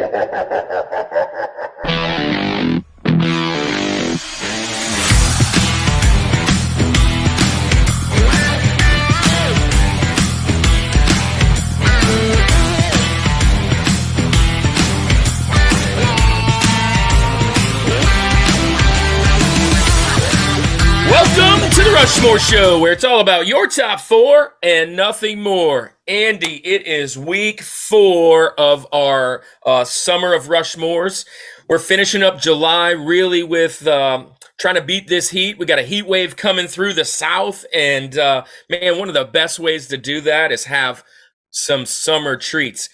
Welcome to the Rushmore Show, where it's all about your top four and nothing more. Andy, it is week 4 of our summer of Rushmores. We're finishing up July really with trying to beat this heat. We got a heat wave coming through the south, and man, one of the best ways to do that is have some summer treats.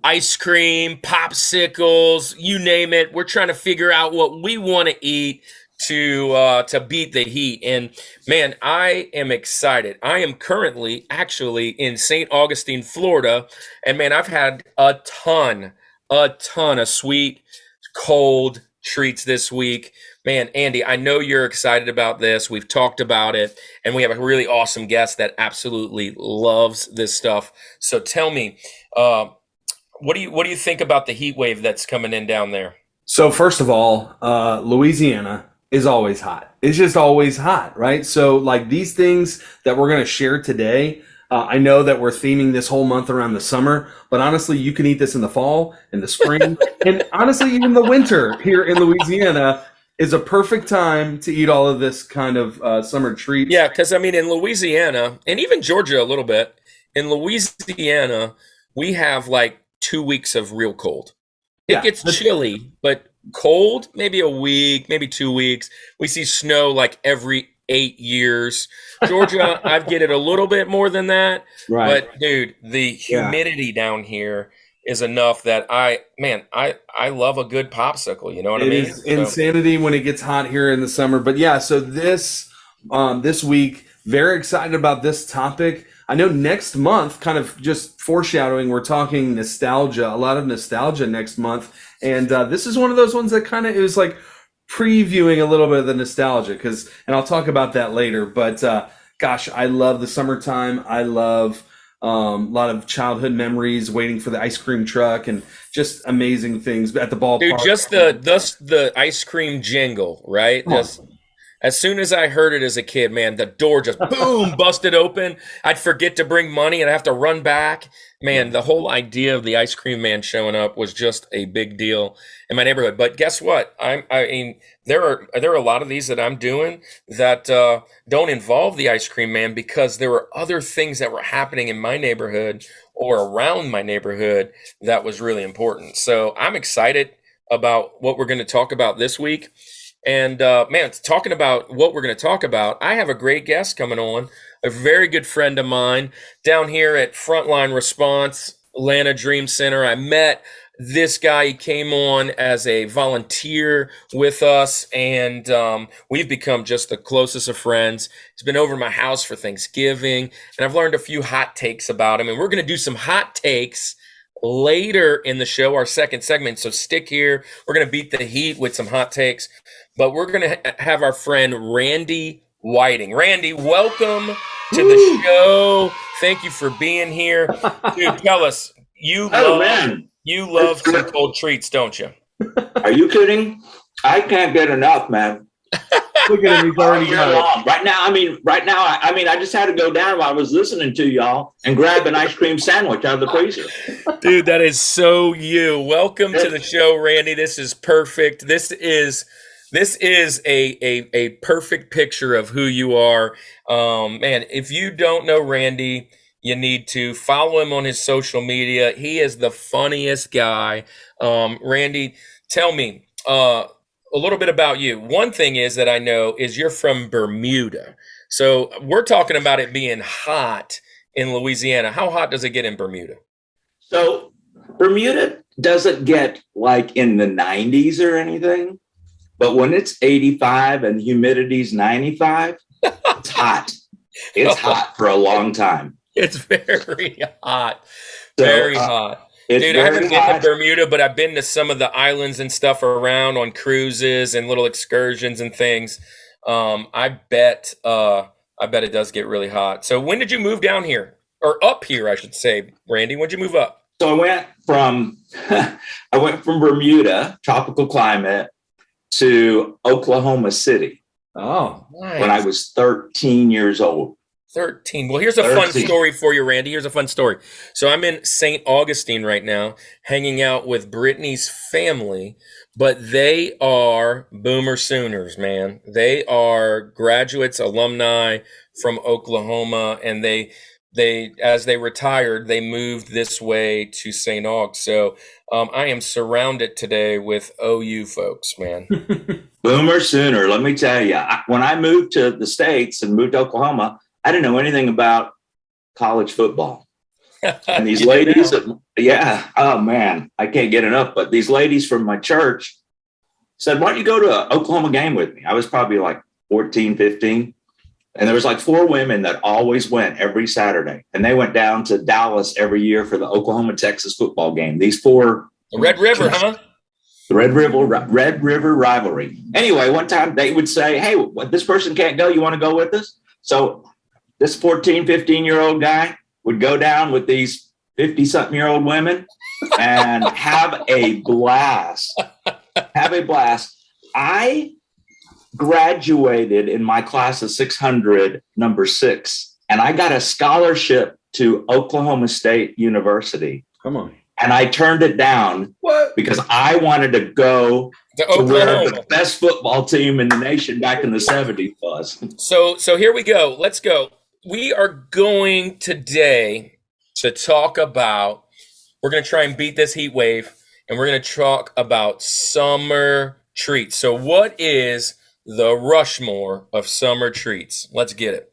Ice cream, popsicles, you name it. We're trying to figure out what we want to eat to beat the heat. And man, I am excited. I am currently actually in St. Augustine, Florida, and man, I've had a ton of sweet, cold treats this week. Man, Andy, I know you're excited about this. We've talked about it, and we have a really awesome guest that absolutely loves this stuff. So tell me, what do you think about the heat wave that's coming in down there? So first of all, Louisiana is always hot. It's just always hot, right? So like these things that we're going to share today, I know that we're theming this whole month around the summer, but honestly, you can eat this in the fall, in the spring, and honestly, even the winter here in Louisiana is a perfect time to eat all of this kind of summer treats. Yeah, because I mean, in Louisiana, and even Georgia a little bit, in Louisiana, we have like 2 weeks of real cold. It gets chilly, but cold, maybe a week, maybe 2 weeks. We see snow like every 8 years. Georgia, I get it a little bit more than that. Right. But dude, the humidity down here is enough that I love a good popsicle. You know what I mean? It is insanity when it gets hot here in the summer. But yeah, so this week, very excited about this topic. I know next month, kind of just foreshadowing, we're talking nostalgia, a lot of nostalgia next month. And this is one of those ones that kind of is like previewing a little bit of the nostalgia, and I'll talk about that later. But gosh, I love the summertime. I love a lot of childhood memories, waiting for the ice cream truck and just amazing things at the ballpark. Dude, just the ice cream jingle, right? Just as soon as I heard it as a kid, man, the door just boom busted open. I'd forget to bring money and I have to run back. Man, the whole idea of the ice cream man showing up was just a big deal in my neighborhood. But guess what? I mean, there are a lot of these that I'm doing that don't involve the ice cream man because there were other things that were happening in my neighborhood or around my neighborhood that was really important. So I'm excited about what we're going to talk about this week. And man, talking about what we're going to talk about, I have a great guest coming on, a very good friend of mine down here at Frontline Response, Atlanta Dream Center. I met this guy. He came on as a volunteer with us, and we've become just the closest of friends. He's been over to my house for Thanksgiving, and I've learned a few hot takes about him, and we're going to do some hot takes later in the show, our second segment. So stick here. We're going to beat the heat with some hot takes. But we're going to have our friend Randy Whiting. Randy, welcome to the show. Thank you for being here. Dude, tell us, you love some cold treats, don't you? Are you kidding? I can't get enough, man. Look at him, he's already got it. Right now, I just had to go down while I was listening to y'all and grab an ice cream sandwich out of the freezer. Dude, that is so you. Welcome to the show, Randy. This is perfect. This is a perfect picture of who you are. Man, if you don't know Randy, you need to follow him on his social media. He is the funniest guy. Randy, tell me a little bit about you. One thing is that I know is you're from Bermuda. So we're talking about it being hot in Louisiana. How hot does it get in Bermuda? So Bermuda doesn't get like in the 90s or anything. But when it's 85 and humidity's 95, it's hot. It's hot for a long time. It's very hot. Very hot. Dude, I haven't been to Bermuda, but I've been to some of the islands and stuff around on cruises and little excursions and things. I bet it does get really hot. So when did you move down here? Or up here, I should say, Randy? When did you move up? So I went from Bermuda, tropical climate, to Oklahoma City Oh, when I was 13 years old. 13. Well, here's a 13. fun story for you, Randy. Here's a fun story. So I'm in St. Augustine right now, hanging out with Brittany's family, but they are Boomer Sooners, man. They are graduates, alumni from Oklahoma, and they as they retired, they moved this way to St. Aug. So I am surrounded today with OU folks, man. Boomer Sooner. Let me tell you, when I moved to the States and moved to Oklahoma, I didn't know anything about college football. And these ladies, yeah, oh man, I can't get enough. But these ladies from my church said, why don't you go to an Oklahoma game with me? I was probably like 14, 15. And there was like 4 women that always went every Saturday. And they went down to Dallas every year for the Oklahoma-Texas football game. These 4. The Red River, huh? The Red River rivalry. Anyway, one time they would say, hey, this person can't go. You want to go with us? So this 14, 15-year-old guy would go down with these 50-something-year-old women and have a blast. Have a blast. I graduated in my class of 600, number 6, and I got a scholarship to Oklahoma State University. come on. And I turned it down because I wanted to go to where the best football team in the nation back in the 70s was. So here we go. Let's go. We are going today to talk about, we're going to try and beat this heat wave, and we're going to talk about summer treats. So what is the Rushmore of summer treats? Let's get it.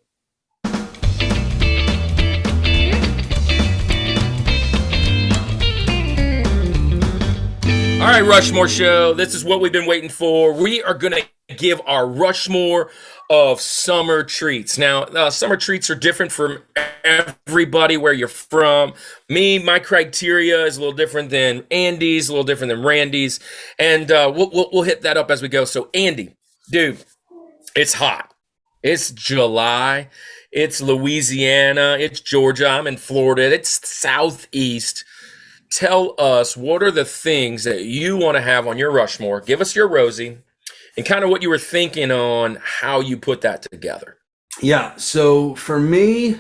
All right, Rushmore Show. This is what we've been waiting for. We are going to give our Rushmore of summer treats. Now, summer treats are different from everybody where you're from. My criteria is a little different than Andy's, a little different than Randy's, and we'll hit that up as we go. So, Andy, dude, it's hot. It's July. It's Louisiana. It's Georgia. I'm in Florida. It's Southeast. Tell us, what are the things that you want to have on your Rushmore? Give us your Rosie and kind of what you were thinking on how you put that together. Yeah, so for me,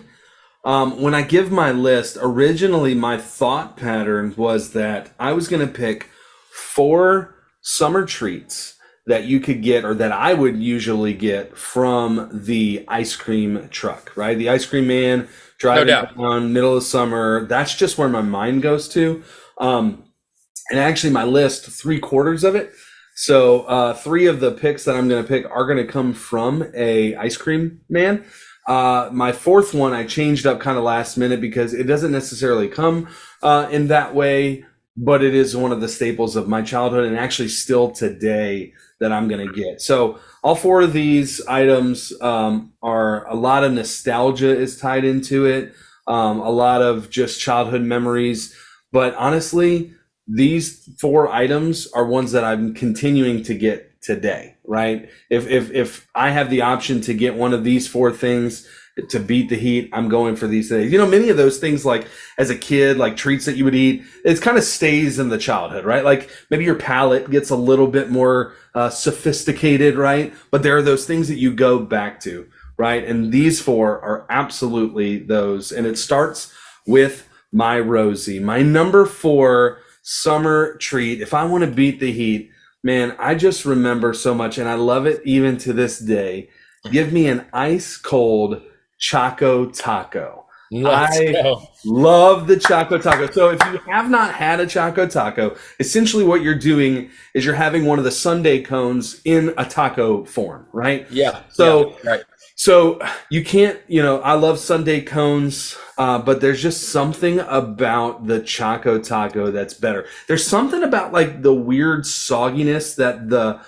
when I give my list, originally my thought pattern was that I was going to pick 4 summer treats that you could get, or that I would usually get from the ice cream truck, right? The ice cream man driving down middle of summer. That's just where my mind goes to. And actually my list, 3/4 of it. So 3 of the picks that I'm going to pick are going to come from a ice cream man. My 4th one I changed up kind of last minute because it doesn't necessarily come in that way, but it is one of the staples of my childhood and actually still today that I'm going to get. So all 4 of these items are a lot of nostalgia is tied into it, a lot of just childhood memories. But honestly, these 4 items are ones that I'm continuing to get today, right? If I have the option to get one of these 4 things to beat the heat, I'm going for these things. You know, many of those things, like as a kid, like treats that you would eat, it kind of stays in the childhood, right? Like maybe your palate gets a little bit more sophisticated, right? But there are those things that you go back to, right? And these 4 are absolutely those. And it starts with my Rosie, my number 4 summer treat. If I want to beat the heat, man, I just remember so much, and I love it even to this day. Give me an ice cold Choco Taco. I love the Choco Taco. So if you have not had a Choco Taco, essentially what you're doing is you're having one of the sundae cones in a taco form, right? Yeah. So, yeah, right. So you can't, I love sundae cones, but there's just something about the Choco Taco that's better. There's something about like the weird sogginess that the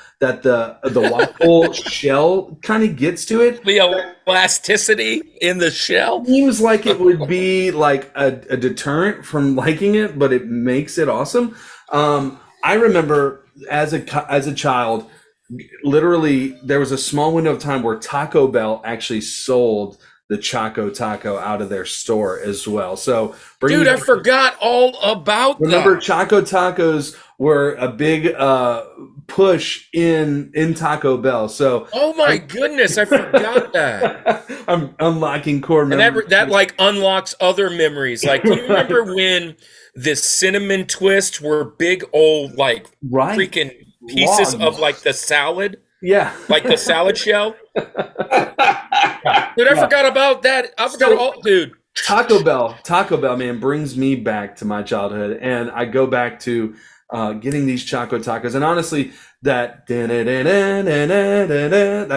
waffle shell kind of gets to it. The elasticity in the shell Seems like it would be like a deterrent from liking it, but it makes it awesome. I remember as a child, literally there was a small window of time where Taco Bell actually sold the Choco Taco out of their store as well. So, dude, I forgot all about remember that. Choco Tacos were a big push in Taco Bell. So, oh my goodness, I forgot that. I'm unlocking core And memories. that like unlocks other memories. Like, do you remember when the cinnamon twists were big old like freaking pieces of like the salad? Yeah. Like the salad shell? Dude, I forgot about that. I forgot all, dude. Taco Bell, man, brings me back to my childhood, and I go back to getting these Choco Tacos. And honestly, that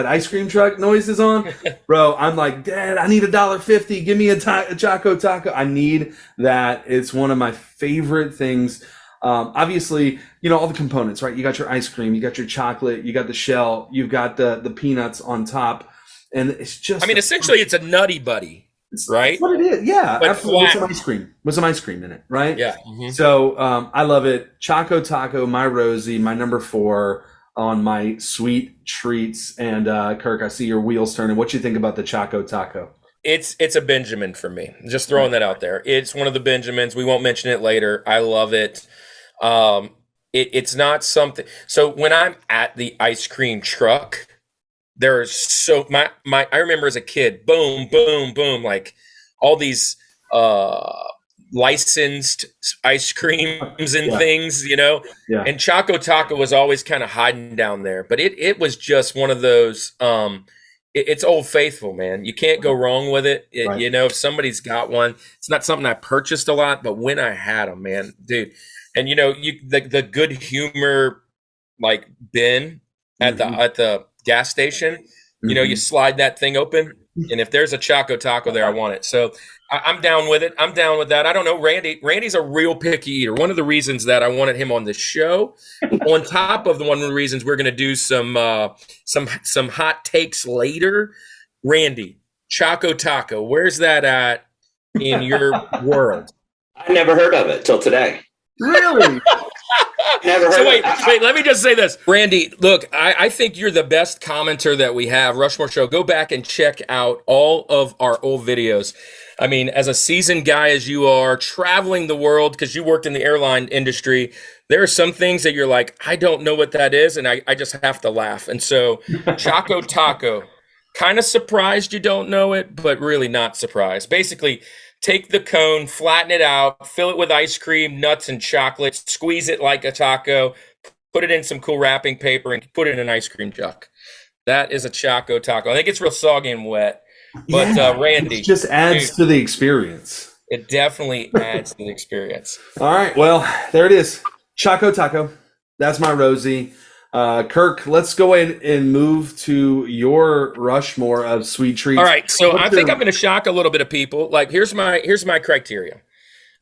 ice cream truck noise is on, bro. I'm like, Dad, I need $1.50. Give me a Choco Taco. I need that. It's one of my favorite things. Obviously, all the components, right? You got your ice cream, you got your chocolate, you got the shell, you've got the peanuts on top, and it's just. I mean, essentially, it's a Nutty Buddy, right? That's what it is. Yeah, but absolutely. Flat. With some ice cream in it, right? Yeah. So I love it. Choco Taco, my Rosie, my number 4 on my sweet treats. And Kirk, I see your wheels turning. What you think about the Choco Taco? It's a Benjamin for me. Just throwing that out there. It's one of the Benjamins. We won't mention it later. I love it. It's not something. So when I'm at the ice cream truck, there's so my I remember as a kid, boom, boom, boom, like all these licensed ice creams and things, Yeah. And Choco Taco was always kind of hiding down there, but it was just one of those. It's Old Faithful, man. You can't go wrong with it. Right. If somebody's got one, it's not something I purchased a lot, but when I had them, man, dude. And the Good Humor like bin at the gas station, you slide that thing open, and if there's a Choco Taco there, I want it. So I'm down with it. I'm down with that. I don't know, Randy. Randy's a real picky eater. One of the reasons that I wanted him on the show, on top of one of the reasons we're going to do some hot takes later. Randy, Choco Taco, where's that at in your world? I never heard of it till today. Really? Never heard. So wait, let me just say this. Randy, look, I think you're the best commenter that we have. Rushmore Show, go back and check out all of our old videos. I mean, as a seasoned guy as you are, traveling the world, because you worked in the airline industry, there are some things that you're like, I don't know what that is, and I just have to laugh. And so, Choco Taco, kind of surprised you don't know it, but really not surprised. Basically, take the cone, flatten it out, fill it with ice cream, nuts, and chocolate, squeeze it like a taco, put it in some cool wrapping paper, and put it in an ice cream jug. That is a Choco Taco. I think it's real soggy and wet. But Randy, it just adds to the experience. It definitely adds to the experience. All right, well, there it is. Choco Taco. That's my Rosie. Kirk, let's go ahead and move to your Rushmore of sweet treats. All right, so I think I'm going to shock a little bit of people. Like, here's my criteria.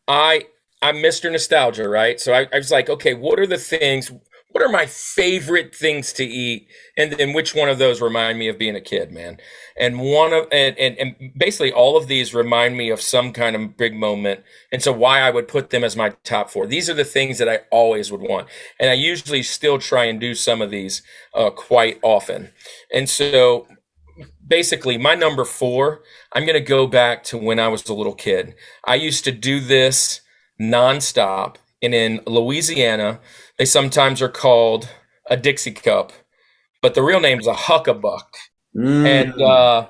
I'm Mr. Nostalgia, right? So I was like, okay, what are the things? What are my favorite things to eat? And then which one of those remind me of being a kid, man? And and basically all of these remind me of some kind of big moment. And so why I would put them as my top 4. These are the things that I always would want. And I usually still try and do some of these quite often. And so basically my number 4, I'm going to go back to when I was a little kid. I used to do this nonstop. And in Louisiana, they sometimes are called a Dixie cup, but the real name is a huckabuck. And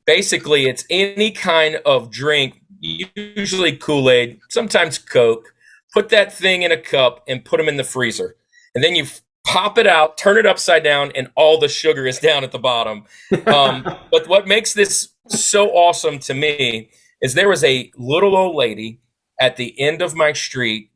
basically, it's any kind of drink, usually Kool-Aid, sometimes Coke. Put that thing in a cup and put them in the freezer. And then you pop it out, turn it upside down, and all the sugar is down at the bottom. But what makes this so awesome to me is there was a little old lady at the end of my street.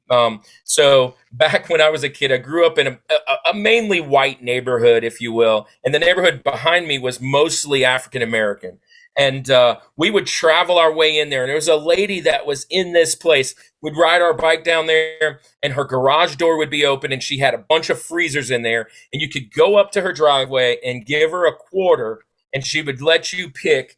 So back when I was a kid, I grew up in a mainly white neighborhood, if you will. And the neighborhood behind me was mostly African American. And we would travel our way in there. And there was a lady that was in this place. We'd ride our bike down there, and her garage door would be open, and she had a bunch of freezers in there. And you could go up to her driveway and give her a quarter, and she would let you pick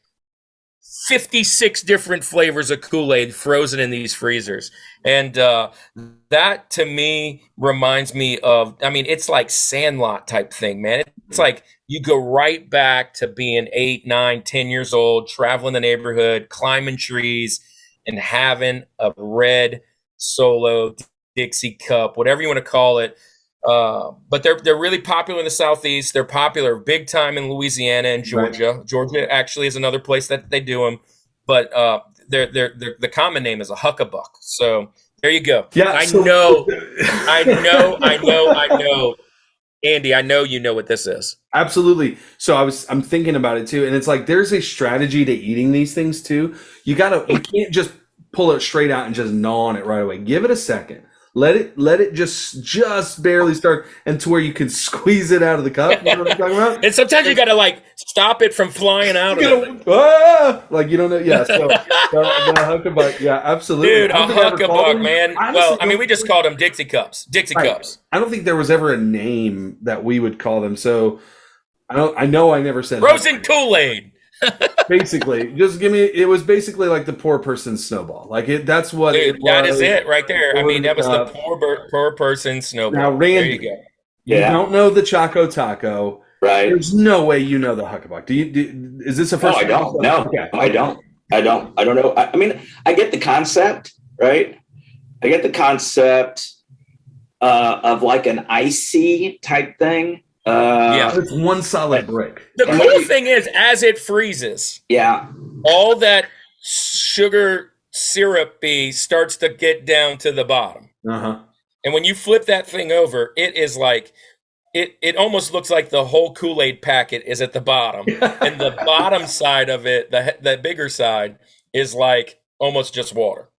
56 different flavors of Kool-Aid frozen in these freezers. And that to me reminds me of, I mean, it's like Sandlot type thing, man. It's like you go right back to being 8, 9, 10 years old, traveling the neighborhood, climbing trees, and having a red Solo, Dixie cup, whatever you want to call it. But they're really popular in the Southeast. They're popular big time in Louisiana and Georgia. Right. Georgia actually is another place that they do them. But they're the common name is a huckabuck. So there you go. Yeah, I know. Andy, I know you know what this is. Absolutely. So I'm thinking about it too, and it's like there's a strategy to eating these things too. You can't just pull it straight out and just gnaw on it right away. Give it a second. Let it just barely start, and to where you can squeeze it out of the cup. You know what I'm talking about? And sometimes you got to like stop it from flying out. Like you don't know. Yeah. So the huckabuck. Yeah, absolutely. Dude, a huckabuck, man. Honestly, well, we just called them Dixie cups. Dixie cups. I don't think there was ever a name that we would call them. So I know I never said frozen Kool-Aid. Basically, just give me. It was basically like the poor person's snowball. Like that's what. Dude, that is it right there. I mean, that was the poor person's snowball. Now, Randy, there you go. You don't know the Choco Taco, right? There's no way you know the huckabuck. Is this a first? No, I don't. No, okay. I don't know. I mean, I get the concept, right? I get the concept of like an icy type thing. It's one solid brick. The cool thing is, as it freezes, all that sugar syrupy starts to get down to the bottom. And when you flip that thing over, it is like it almost looks like the whole Kool-Aid packet is at the bottom, and the bottom side of it, the bigger side, is like almost just water.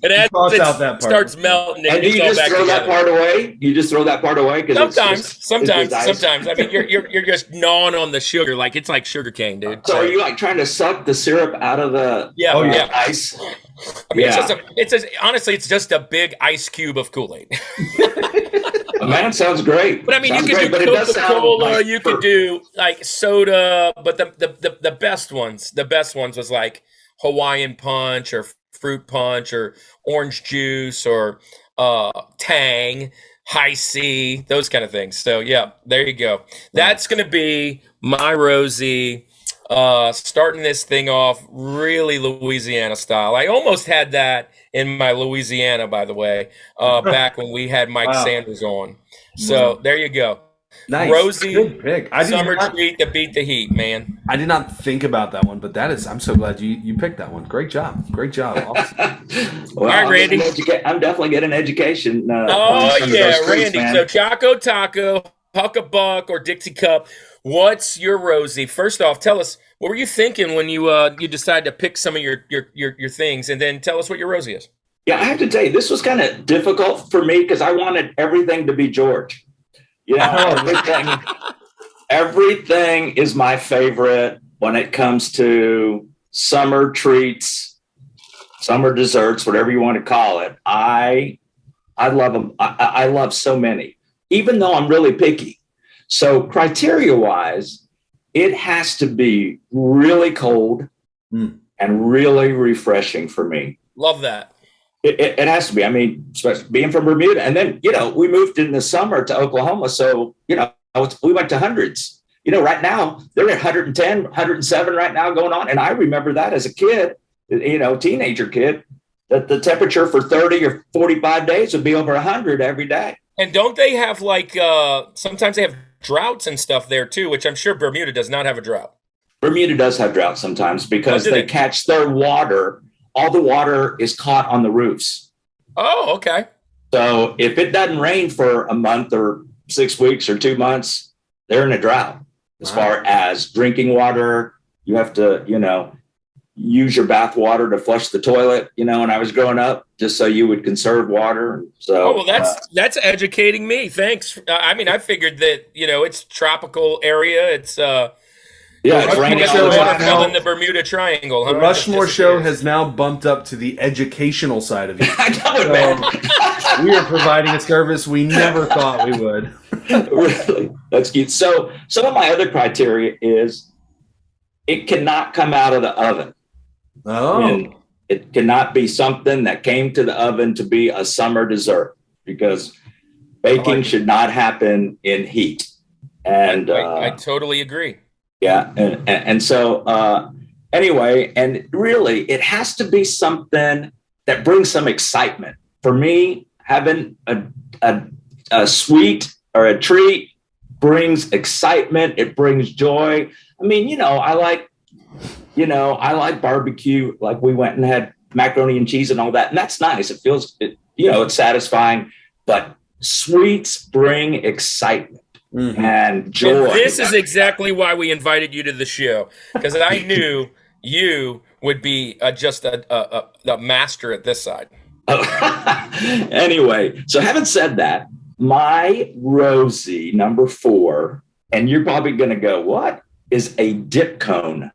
And as it starts melting, and do you just throw that part away? You just throw that part away? Sometimes. I mean, you're just gnawing on the sugar, like it's like sugar cane, dude. So are you like trying to suck the syrup out of the ice? I mean, honestly, it's just a big ice cube of Kool-Aid. Man, sounds great. But I mean, you could do Coca-Cola, you could do like soda, but the best ones was like Hawaiian Punch or fruit punch or orange juice or Tang, High C, those kind of things. So yeah, there you go. That's going to be my Rosie, starting this thing off really Louisiana style. I almost had that in my Louisiana, by the way, back when we had Mike Sanders on. So there you go. Nice. Rosie, good pick. Summer treat to beat the heat, man. I did not think about that one, but I'm so glad you picked that one. Great job. Awesome. Well, all right, Randy. I'm definitely getting an education. Randy. So Choco Taco, Huckabuck, or Dixie Cup. What's your Rosie? First off, tell us, what were you thinking when you decided to pick some of your things, and then tell us what your Rosie is. Yeah, I have to tell you, this was kind of difficult for me because I wanted everything to be George. You know, everything is my favorite when it comes to summer treats, summer desserts, whatever you want to call it. I love them. I love so many, even though I'm really picky. So criteria-wise, it has to be really cold and really refreshing for me. Love that. It has to be. I mean, especially being from Bermuda. And then, we moved in the summer to Oklahoma. So, we went to hundreds. Right now, they're at 110, 107 right now going on. And I remember that as a kid, teenager kid, that the temperature for 30 or 45 days would be over 100 every day. And don't they have like, sometimes they have droughts and stuff there too, which I'm sure Bermuda does not have a drought. Bermuda does have droughts sometimes because they catch their water. All the water is caught on the roofs. Oh, okay. So if it doesn't rain for a month or 6 weeks or 2 months, they're in a drought. As far as drinking water, you have to, use your bath water to flush the toilet, when I was growing up, just so you would conserve water. So, that's educating me. Thanks. I mean, I figured that, it's tropical area. It's, it's raining in the Bermuda Triangle. The Rushmore show has now bumped up to the educational side of it. I know it, man. We are providing a service we never thought we would. Really? That's cute. So some of my other criteria is it cannot come out of the oven. Oh. And it cannot be something that came to the oven to be a summer dessert, because baking should not happen in heat. And I totally agree. yeah, and so anyway, and really, it has to be something that brings some excitement. For me, having a sweet or a treat brings excitement. It brings joy. I mean, I like barbecue. Like, we went and had macaroni and cheese and all that, and that's nice. It feels, it's satisfying. But sweets bring excitement. Mm-hmm. And joy. And this is exactly why we invited you to the show, because I knew you would be just a master at this side. Anyway, so having said that, my Rosie number 4, and you're probably going to go, what is a dip cone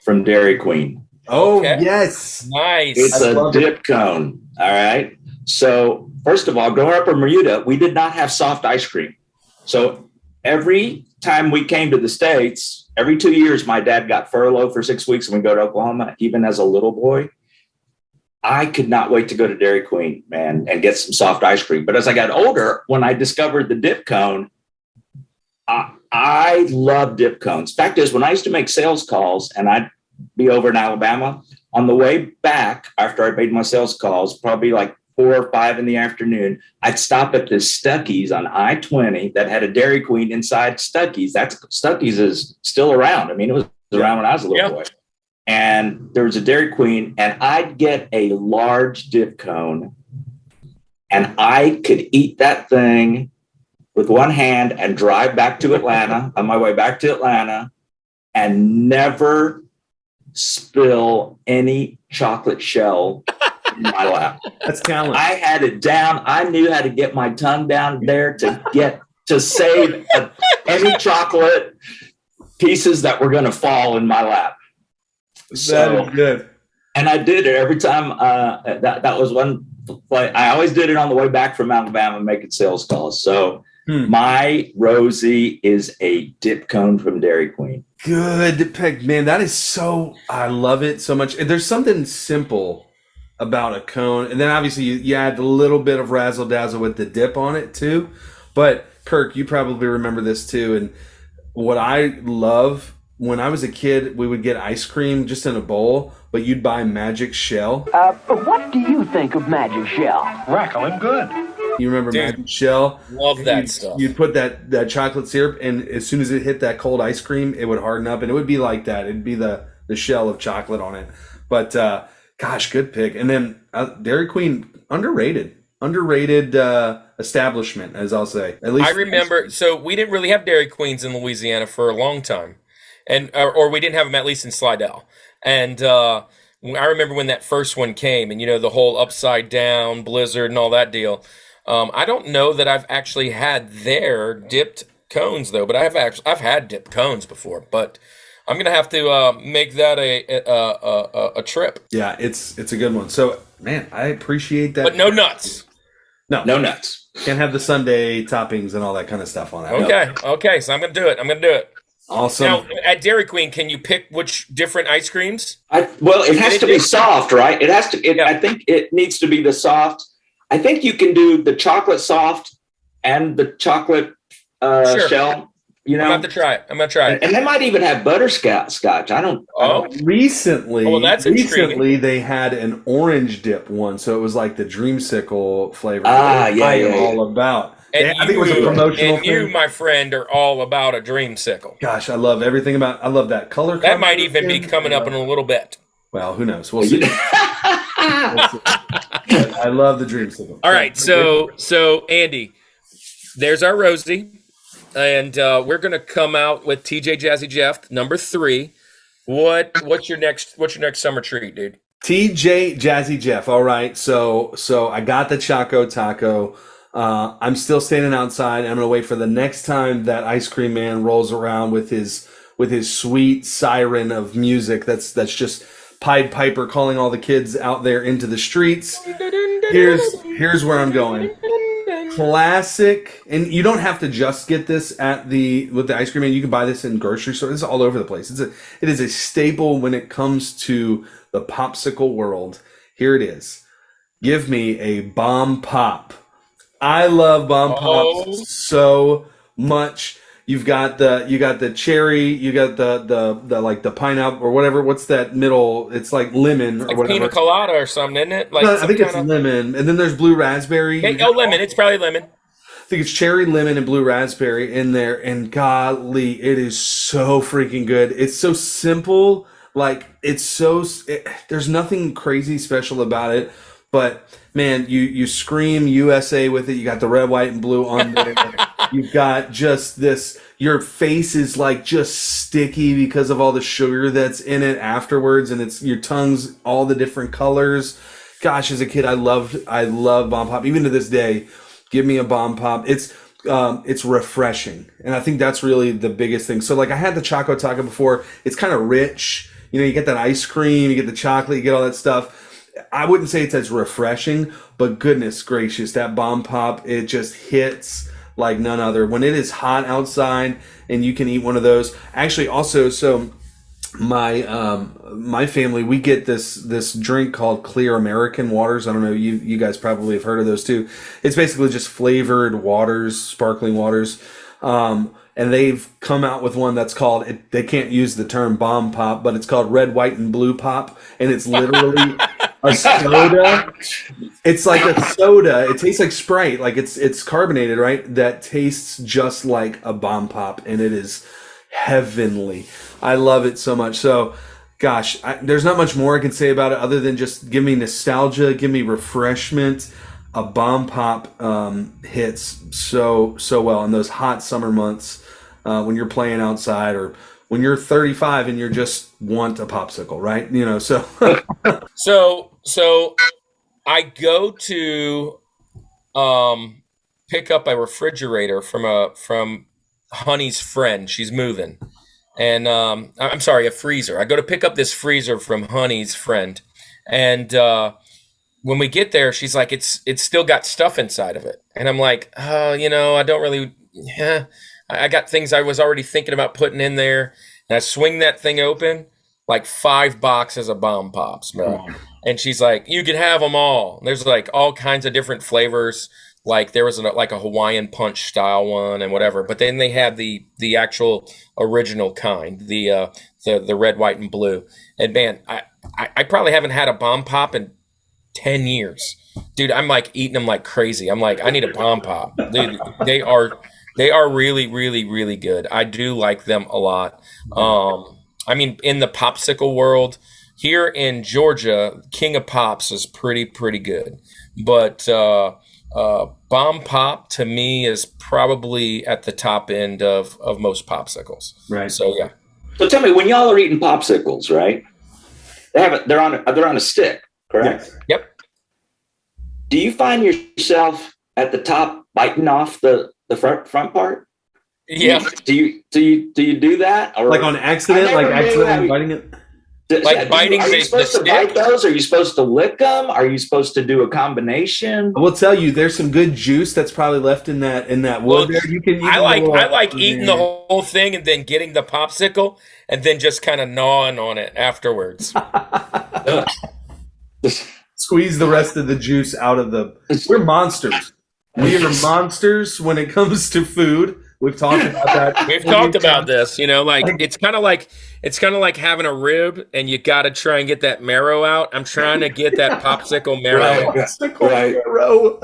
from Dairy Queen? Oh, okay. Yes. Nice. It's a dip cone. All right. So first of all, growing up in Bermuda, we did not have soft ice cream. So every time we came to the States, every 2 years, my dad got furloughed for 6 weeks and we go to Oklahoma. Even as a little boy, I could not wait to go to Dairy Queen, man, and get some soft ice cream. But as I got older, when I discovered the dip cone, I love dip cones. Fact is, when I used to make sales calls and I'd be over in Alabama, on the way back after I made my sales calls, probably like 4 or 5 in the afternoon, I'd stop at this Stuckey's on I-20 that had a Dairy Queen inside Stuckey's. Stuckey's is still around. I mean, it was around when I was a little boy. And there was a Dairy Queen, and I'd get a large dip cone, and I could eat that thing with one hand and drive back to Atlanta, on my way back to Atlanta, and never spill any chocolate shell in my lap. That's talent. I had it down. I knew how to get my tongue down there to save any chocolate pieces that were going to fall in my lap. That is good. And I did it every time. That was one play. I always did it on the way back from Alabama making sales calls. So my Rosie is a dip cone from Dairy Queen. Good pick, man. That is so, I love it so much. And there's something simple about a cone. And then obviously you add a little bit of razzle dazzle with the dip on it too. But Kirk, you probably remember this too. And what I love, when I was a kid, we would get ice cream just in a bowl, but you'd buy Magic Shell. What do you think of Magic Shell? Rackling good. You remember Magic Shell? Love that stuff. You'd put that chocolate syrup, and as soon as it hit that cold ice cream, it would harden up, and it would be like that. It'd be the shell of chocolate on it. But, gosh, good pick. And then Dairy Queen, underrated establishment, as I'll say. At least I remember, so we didn't really have Dairy Queens in Louisiana for a long time. And or we didn't have them, at least in Slidell. And I remember when that first one came, and the whole upside down blizzard and all that deal. I don't know that I've actually had their dipped cones though, but I've had dipped cones before. But I'm gonna have to make that a trip. Yeah, it's a good one. So man, I appreciate that. But no nuts. No nuts. Can't have the sundae toppings and all that kind of stuff on it. Okay. So I'm gonna do it. Awesome. Now, at Dairy Queen, can you pick which different ice creams? It has to be soft, right? It has to. I think it needs to be the soft. I think you can do the chocolate soft and the chocolate shell. I'm going to try it. And they might even have butterscotch. I don't. Recently, they had an orange dip one, so it was like the dreamsicle flavor. All about. And I think it was a promotional thing. You, my friend, are all about a dreamsicle. Gosh, I love everything about. I love that color. That might even be coming up in a little bit. Well, who knows? We'll see. I love the dreamsicle. All right, so Andy, there's our Rosie, and we're gonna come out with TJ Jazzy Jeff number 3. What's your next summer treat, dude? TJ Jazzy Jeff. All right, so I got the Choco Taco. I'm still standing outside. I'm gonna wait for the next time that ice cream man rolls around with his sweet siren of music. That's just Pied Piper calling all the kids out there into the streets. Here's where I'm going. classic, and you don't have to just get this with the ice cream man. You can buy this in grocery stores. It's all over the place. It is a staple when it comes to the popsicle world. Here it is. Give me a bomb pop. I love bomb pops so much. You got the cherry, you got the like the pineapple or whatever. What's that middle? It's like lemon or like whatever. Pina colada or something, isn't it? Like I think it's lemon, and then there's blue raspberry. Lemon. It's probably lemon. I think it's cherry, lemon, and blue raspberry in there. And golly, it is so freaking good. It's so simple. Like there's nothing crazy special about it. But man, you scream USA with it. You got the red, white, and blue on there. You've got just this. Your face is like just sticky because of all the sugar that's in it afterwards, and your tongue's all the different colors. Gosh, as a kid, I love bomb pop. Even to this day, give me a bomb pop. It's refreshing, and I think that's really the biggest thing. So like I had the Choco Taco before. It's kind of rich. You get that ice cream, you get the chocolate, you get all that stuff. I wouldn't say it's as refreshing, but goodness gracious, that bomb pop, it just hits like none other. When it is hot outside and you can eat one of those. Actually, also, so my family, we get this drink called Clear American Waters. I don't know, you guys probably have heard of those too. It's basically just flavored waters, sparkling waters. And they've come out with one that's called, they can't use the term bomb pop, but it's called red, white, and blue pop. And it's literally a soda. It's like a soda. It tastes like Sprite. Like it's carbonated, right? That tastes just like a bomb pop. And it is heavenly. I love it so much. So, gosh, there's not much more I can say about it other than just give me nostalgia, give me refreshment. A bomb pop hits so well in those hot summer months when you're playing outside, or when you're 35 and you just want a popsicle, right? So I go to pick up a refrigerator from Honey's friend. She's moving, and I'm sorry, a freezer. I go to pick up this freezer from Honey's friend, and when we get there, she's like, it's still got stuff inside of it. And I'm like, I don't really, I got things I was already thinking about putting in there. And I swing that thing open, like 5 boxes of bomb pops, bro. And she's like, you can have them all. And there's like all kinds of different flavors. Like there was like a Hawaiian punch style one and whatever. But then they had the actual original kind, the red, white, and blue. And man, I probably haven't had a bomb pop in 10 years, dude. I'm like eating them like crazy. I'm like, I need a bomb pop, dude. They are really, really, really good. I do like them a lot. I mean, in the popsicle world here in Georgia, King of Pops is pretty good, but bomb pop to me is probably at the top end of most popsicles. Right. So yeah. So tell me, when y'all are eating popsicles, right? They're on a stick. Correct. Yes. Yep. Do you find yourself at the top biting off the front part? Yeah. Do you do that? Or like on accident, like accidentally biting it? Biting are you supposed to bite those? Are you supposed to lick them? Are you supposed to do a combination? I will tell you, there's some good juice that's probably left in that wood there. You can I like eating the whole thing and then getting the popsicle and then just kind of gnawing on it afterwards. Squeeze the rest of the juice out of we're monsters. We are monsters when it comes to food. We've talked about that. We've talked about this, like it's kind of like having a rib and you got to try and get that marrow out. I'm trying to get that popsicle marrow. Right. Marrow.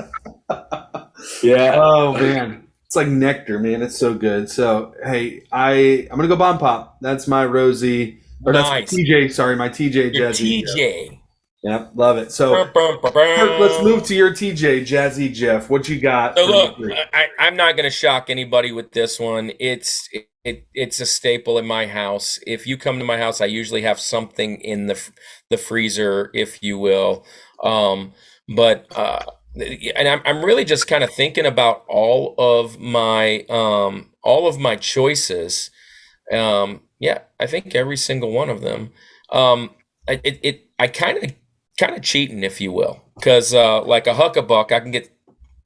Yeah. Oh man. It's like nectar, man. It's so good. So, hey, I'm going to go bomb pop. That's my Rosie. Or nice. That's my TJ. Sorry, my TJ. Your Jazzy. TJ. Yep, love it. So, let's move to your TJ, Jazzy Jeff. What you got? So look, I'm not going to shock anybody with this one. It's a staple in my house. If you come to my house, I usually have something in the freezer, if you will. And I'm really just kind of thinking about all of my choices. Yeah, I think every single one of them. I kind of cheating, if you will, because like a Huckabuck, I can get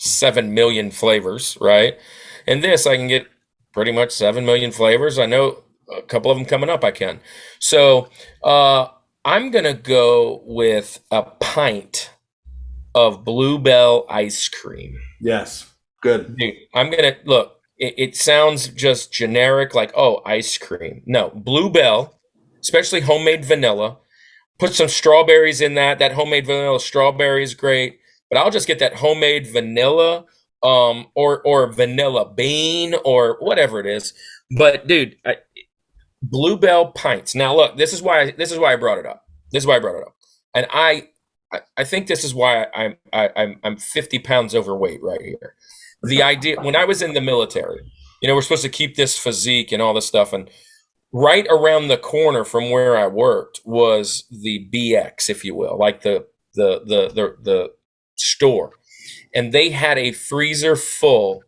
7 million flavors, right? And this, I can get pretty much 7 million flavors. I know a couple of them coming up I can. So I'm going to go with a pint of Bluebell ice cream. Yes. Good. Dude, I'm going to look. It sounds just generic, like, oh, ice cream. No, Bluebell, especially homemade vanilla. Put some strawberries in that. That homemade vanilla strawberry is great. But I'll just get that homemade vanilla, or vanilla bean or whatever it is. But dude, Bluebell pints. Now look, this is why I brought it up. This is why I brought it up. And I think this is why I'm 50 pounds overweight right here. The idea, when I was in the military, we're supposed to keep this physique and all this stuff, and right around the corner from where I worked was the BX, if you will, like the store, and they had a freezer full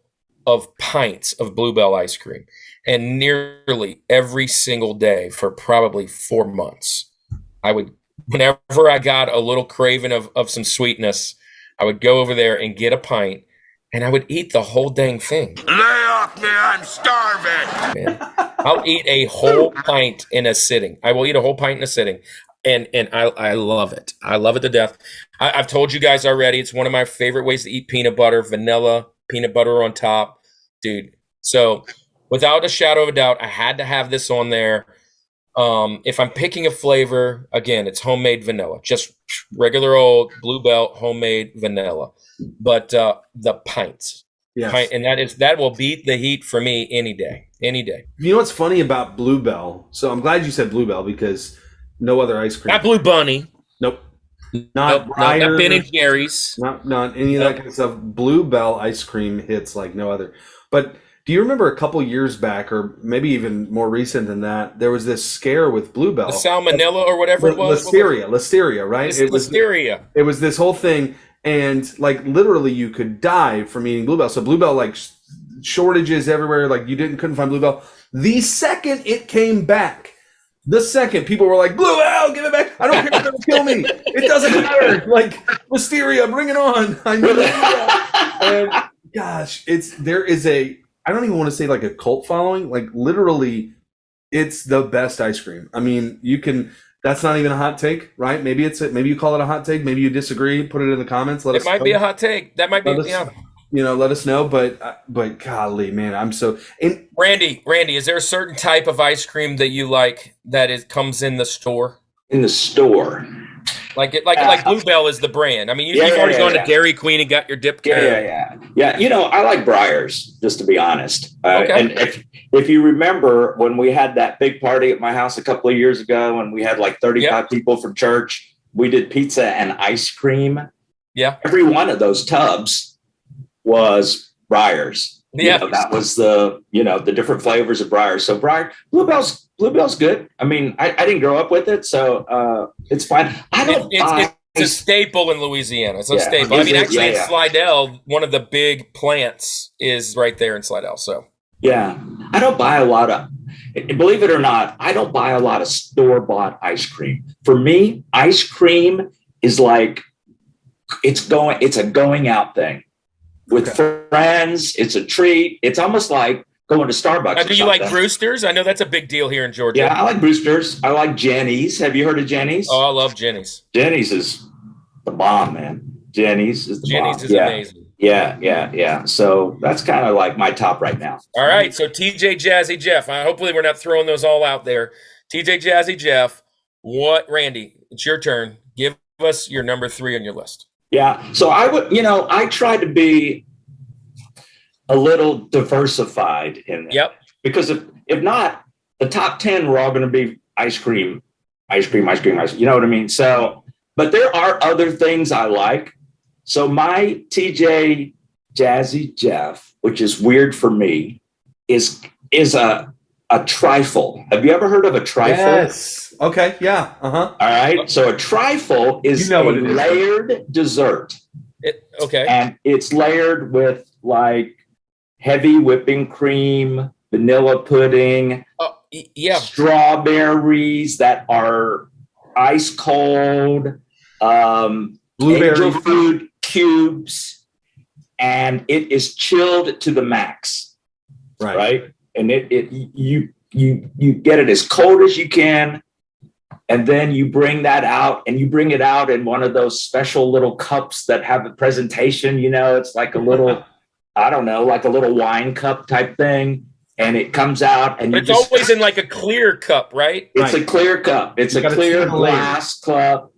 of pints of Bluebell ice cream, and nearly every single day for probably 4 months, whenever I got a little craving of some sweetness, I would go over there and get a pint. And I would eat the whole dang thing. Lay off me, I'm starving. Man, I'll eat a whole pint in a sitting. I will eat a whole pint in a sitting. And I love it. I love it to death. I've told you guys already, it's one of my favorite ways to eat peanut butter, vanilla, peanut butter on top. Dude. So without a shadow of a doubt, I had to have this on there. If I'm picking a flavor, again, it's homemade vanilla. Just regular old Bluebell homemade vanilla. But the pints, Yes. and that will beat the heat for me any day. You know what's funny about Bluebell? So I'm glad you said Bluebell because no other ice cream. Not Blue Bunny. Nope. Not Ben and Jerry's. Not any of that kind of stuff. Bluebell ice cream hits like no other. But do you remember a couple years back, or maybe even more recent than that, there was this scare with Bluebell. The salmonella or whatever it was? Listeria, right? It was Listeria. It was this whole thing. And like literally you could die from eating Bluebell. So Bluebell, like shortages everywhere. Like couldn't find Bluebell. The second it came back, people were like, Bluebell, give it back. I don't care if it'll kill me. It doesn't matter. Like Listeria, bring it on. I need it. And gosh, I don't even want to say like a cult following. Like literally, it's the best ice cream. I mean, that's not even a hot take, right? Maybe maybe you call it a hot take. Maybe you disagree. Put it in the comments. It might be a hot take. That might be, let us know. But golly, man, I'm so. And Randy, is there a certain type of ice cream that you like that comes in the store? In the store. Like Bluebell is the brand. I mean, you've already gone to Dairy Queen and got your dip. Yeah. I like Breyers, just to be honest. Okay. And if you remember when we had that big party at my house a couple of years ago, and we had like 35 people from church, we did pizza and ice cream. Yeah. Every one of those tubs was Breyers. Yeah. That was the different flavors of Breyers. So Bluebell's good. I mean, I didn't grow up with it, so it's fine. It's a staple in Louisiana. It's a staple. I mean, actually, in Slidell, one of the big plants is right there in Slidell. So yeah, I don't buy a lot of. Believe it or not, I don't buy a lot of store-bought ice cream. For me, ice cream is like it's a going out thing with friends. It's a treat. It's almost like going to Starbucks. Now, do you like Brewster's? I know that's a big deal here in Georgia. Yeah, I like Brewster's. I like Jenny's. Have you heard of Jenny's? Oh, I love Jenny's. Jenny's is the bomb, man. Jenny's is amazing. Yeah. So that's kind of like my top right now. All right. So TJ Jazzy Jeff. Hopefully we're not throwing those all out there. TJ Jazzy Jeff. Randy, it's your turn. Give us your number 3 on your list. Yeah. So I tried to be a little diversified in that. Yep. Because if not, the top 10 were all going to be ice cream. You know what I mean? So, but there are other things I like. So my TJ Jazzy Jeff, which is weird for me, is a trifle. Have you ever heard of a trifle? Yes. Okay. Yeah. All right. So a trifle is a layered dessert. Okay. And it's layered with like heavy whipping cream, vanilla pudding, strawberries that are ice cold, blueberry angel food cubes, and it is chilled to the max. Right. And you get it as cold as you can. And then you bring that out, and you bring it out in one of those special little cups that have a presentation. It's like a little, I don't know, like a little wine cup type thing. And it comes out, and it's always in like a clear cup, right? It's a clear cup. It's a clear glass cup,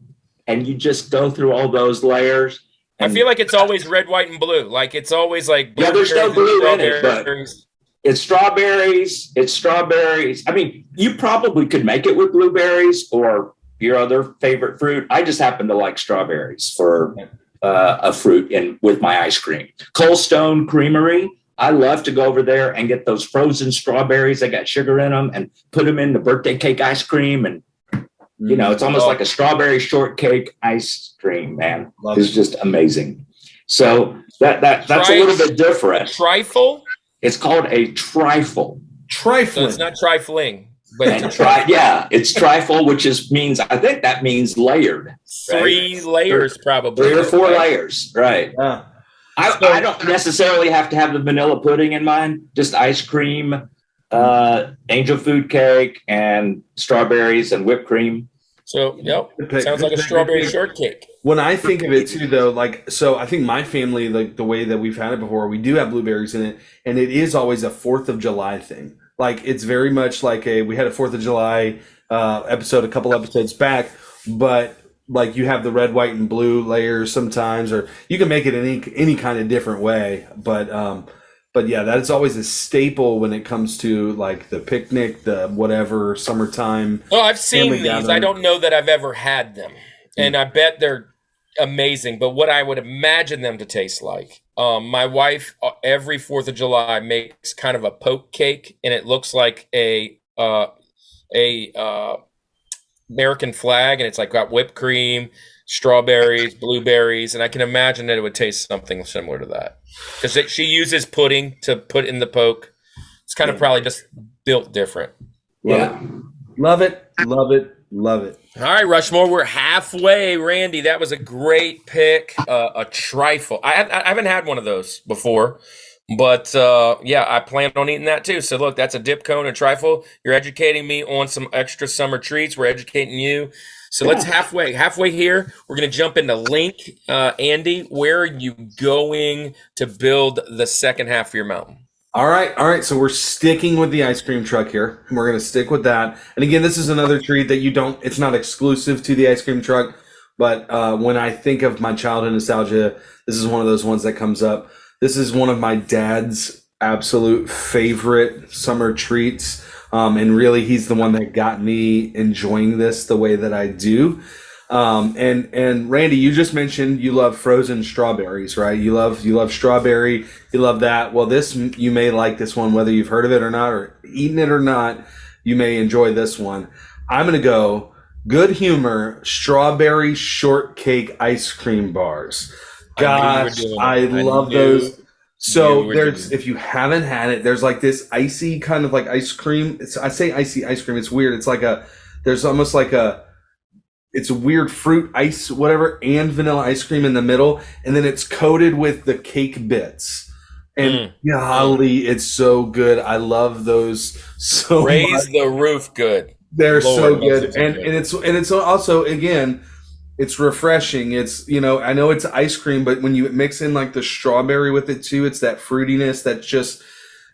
and you just go through all those layers. I feel like it's always red, white, and blue. Like it's always like there's no blue in it, but it's strawberries. It's strawberries. I mean, you probably could make it with blueberries or your other favorite fruit. I just happen to like strawberries for a fruit with my ice cream. Cold Stone Creamery. I love to go over there and get those frozen strawberries that got sugar in them and put them in the birthday cake ice cream. And, it's almost like a strawberry shortcake ice cream, man. It's just amazing. So that's a little bit different. Trifle? It's called a trifle. Trifling. So it's not trifling. But it's trifle, which means layered. Three layers, probably. 3 or 4 layers, right? Yeah. I don't necessarily have to have the vanilla pudding in mine. Just ice cream, angel food cake, and strawberries and whipped cream. So, sounds like a strawberry shortcake. When I think of it too, though, I think my family, like the way that we've had it before, we do have blueberries in it, and it is always a 4th of July thing. Like it's very much like we had a 4th of July episode a couple episodes back, but like you have the red, white, and blue layers sometimes, or you can make it any kind of different way. But yeah, that's always a staple when it comes to like the picnic, the whatever summertime. Well, I've seen these. Gathering. I don't know that I've ever had them, and I bet they're amazing. But what I would imagine them to taste like, my wife every 4th of July makes kind of a poke cake, and it looks like a American flag, and it's like got whipped cream, strawberries, blueberries, and I can imagine that it would taste something similar to that because she uses pudding to put in the poke. It's kind of probably just built different. Love it. All right, Rushmore, we're halfway. Randy, that was a great pick. A trifle. I haven't had one of those before. But, I plan on eating that too. So, look, that's a dip cone and trifle. You're educating me on some extra summer treats. We're educating you. So let's halfway here. We're going to jump into Link. Andy, where are you going to build the second half of your mountain? All right. So we're sticking with the ice cream truck here. We're going to stick with that. And again, this is another treat that it's not exclusive to the ice cream truck. But when I think of my childhood nostalgia, this is one of those ones that comes up. This is one of my dad's absolute favorite summer treats. And really, he's the one that got me enjoying this the way that I do. And Randy, you just mentioned you love frozen strawberries, right? You love strawberry. You love that. Well, you may like this one, whether you've heard of it or not, or eaten it or not, you may enjoy this one. I'm going to go Good Humor strawberry shortcake ice cream bars. Gosh, I love those. So if you haven't had it, there's like this icy kind of like ice cream. I say icy ice cream. It's weird. It's like there's almost like it's a weird fruit ice, whatever, and vanilla ice cream in the middle. And then it's coated with the cake bits. And golly, it's so good. I love those so much. Raise the roof good. They're so good. And it's also, again, it's refreshing. It's, I know it's ice cream, but when you mix in like the strawberry with it too, it's that fruitiness that just,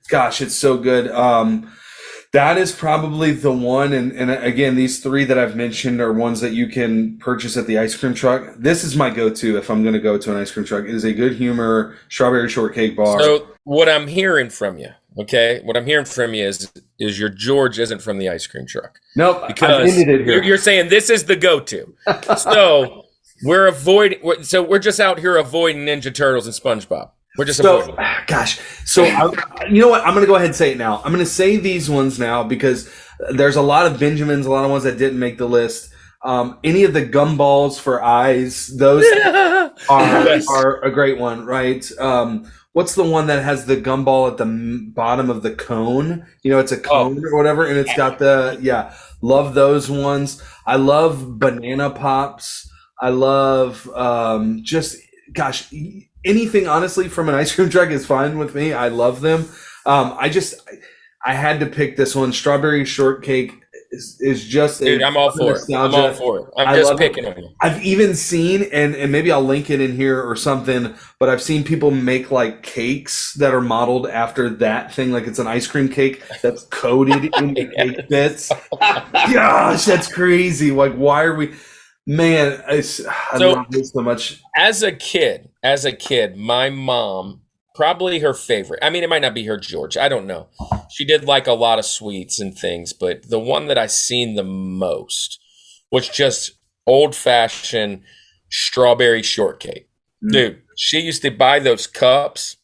gosh, it's so good. That is probably the one. And again, these 3 that I've mentioned are ones that you can purchase at the ice cream truck. This is my go-to if I'm going to go to an ice cream truck. It is a Good Humor strawberry shortcake bar. So what I'm hearing from you, is your George isn't from the ice cream truck. Nope, because you're saying this is the go-to. So we're just out here avoiding Ninja Turtles and SpongeBob. We're just avoiding. Gosh, so you know what? I'm going to go ahead and say it now. I'm going to say these ones now because there's a lot of Benjamins, a lot of ones that didn't make the list. Any of the gumballs for eyes, those are a great one, right? What's the one that has the gumball at the bottom of the cone? It's a cone or whatever, and it's got love those ones. I love banana pops. I love anything honestly from an ice cream truck is fine with me. I love them. I had to pick this one. Strawberry shortcake is just Dude, I'm all for it. I'm all for it. I'm just picking them. I've even seen, and maybe I'll link it in here or something, but I've seen people make like cakes that are modeled after that thing. Like it's an ice cream cake that's coated in cake bits. Gosh, that's crazy. Like, why are we, man, I love this so much. As a kid, my mom, probably her favorite. I mean, it might not be her George. I don't know. She did like a lot of sweets and things, but the one that I seen the most was just old-fashioned strawberry shortcake. Dude, she used to buy those cups,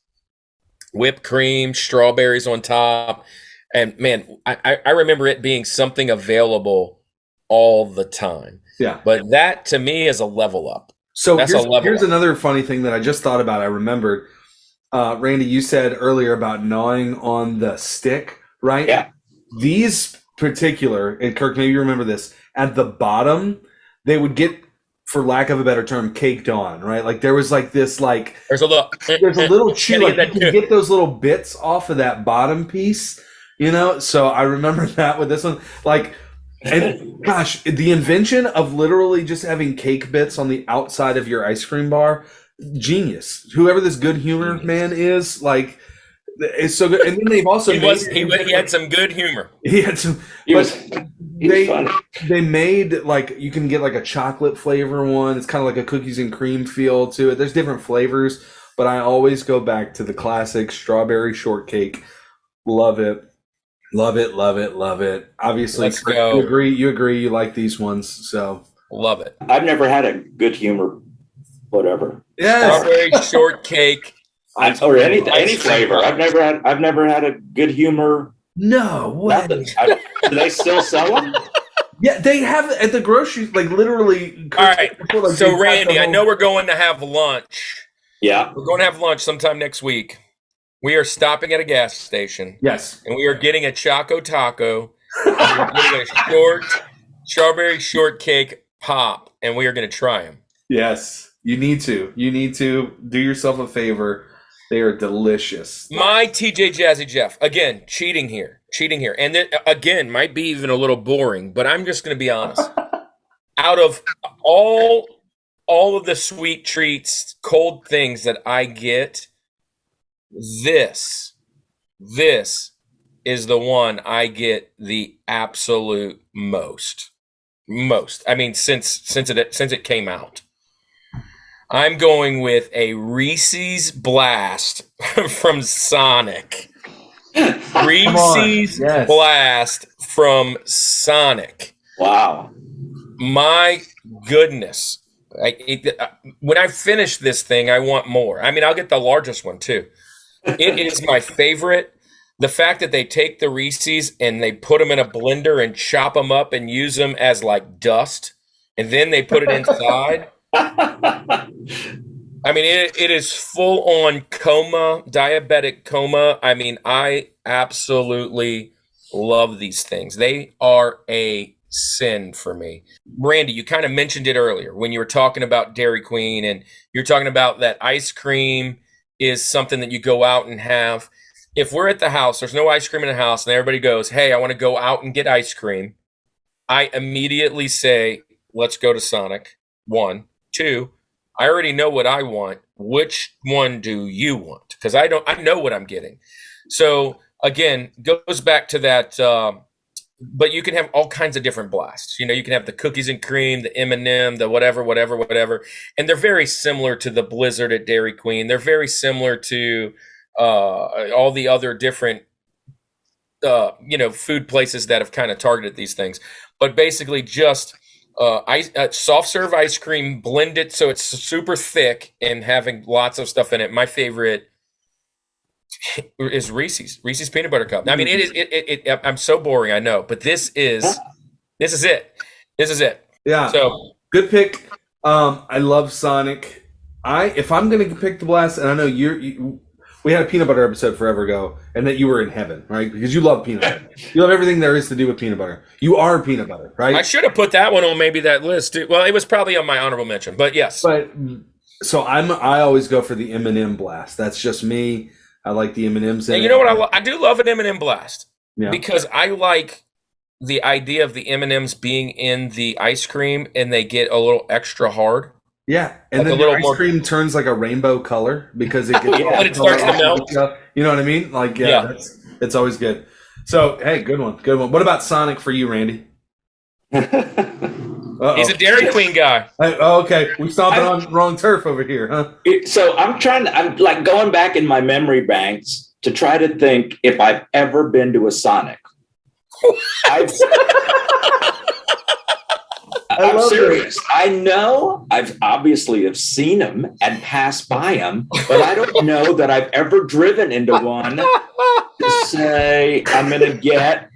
whipped cream, strawberries on top. And man, I remember it being something available all the time. Yeah. But that to me is a level up. So That's here's another funny thing that I just thought about. I remembered. Randy, you said earlier about gnawing on the stick, right? Yeah. These particular, and Kirk, maybe you remember this, at the bottom, they would get, for lack of a better term, caked on, right? Like there was like this, like there's a little chew, like you can get those little bits off of that bottom piece, you know? So I remember that with this one, like, and gosh, the invention of literally just having cake bits on the outside of your ice cream bar, genius. Whoever this good humor man is, like, it's so good. And then they've also he had some good humor. He had some. They made like, you can get like a chocolate flavor one. It's kind of like a cookies and cream feel to it. There's different flavors, but I always go back to the classic strawberry shortcake. Love it. Love it, love it, love it. Obviously, Let's go. You agree, you like these ones, so. Love it. I've never had a good humor, whatever. Yes. Strawberry shortcake. Or any flavor. I've never had a good humor. No way. Do they still sell them? Yeah, they have at the grocery, like literally. All right. So Randy, I know we're going to have lunch. Yeah. We're going to have lunch sometime next week. We are stopping at a gas station. Yes. And we are getting a Choco Taco. And we're getting a strawberry shortcake pop, and we are going to try them. Yes. You need to. You need to do yourself a favor. They are delicious. My TJ Jazzy Jeff, again, cheating here. And then, again, might be even a little boring, but I'm just going to be honest. Out of all of the sweet treats, cold things that I get, this is the one I get the absolute most. I mean, since it came out. I'm going with a Reese's Blast from Sonic. Reese's Blast from Sonic. Wow. My goodness. When I finish this thing, I want more. I mean, I'll get the largest one too. It is my favorite. The fact that they take the Reese's and they put them in a blender and chop them up and use them as like dust, and then they put it inside. I mean, it is full on coma, diabetic coma. I mean, I absolutely love these things. They are a sin for me. Randy, you kind of mentioned it earlier when you were talking about Dairy Queen, and you're talking about that ice cream is something that you go out and have. If we're at the house, there's no ice cream in the house, and everybody goes, hey, I want to go out and get ice cream, I immediately say, let's go to Sonic. 1. 2, I already know what I want. Which one do you want? Because I know what I'm getting. So again, goes back to that. But you can have all kinds of different blasts. You know, you can have the cookies and cream, the M&M, the whatever, and they're very similar to the Blizzard at Dairy Queen. They're very similar to all the other different food places that have kind of targeted these things. But basically, just soft serve ice cream, blend it so it's super thick and having lots of stuff in it. My favorite is Reese's peanut butter cup. I mean, it is. I'm so boring, I know, but this is it. Yeah. So good pick. I love Sonic. If I'm gonna pick the blast, and I know we had a peanut butter episode forever ago, and that you were in heaven, right? Because you love peanut butter. You love everything there is to do with peanut butter. You are peanut butter, right? I should have put that one on maybe that list too. Well, it was probably on my honorable mention, but yes. But So I always go for the M&M blast. That's just me. I like the M&Ms. And you know what? I do love an M&M blast Yeah. because I like the idea of the M&Ms being in the ice cream and they get a little extra hard. Yeah, and Like then a the little ice more- cream turns like a rainbow color because it gets Yeah. When it starts to melt. You know what I mean? Like, yeah. It's always good. So, hey, good one. What about Sonic for you, Randy? Uh-oh. He's a Dairy Queen guy. Okay, we stomping on wrong turf over here, huh? So I'm like going back in my memory banks to try to think if I've ever been to a Sonic. I'm serious. I know I've obviously have seen them and passed by them, but I don't know that I've ever driven into one to say I'm going to get.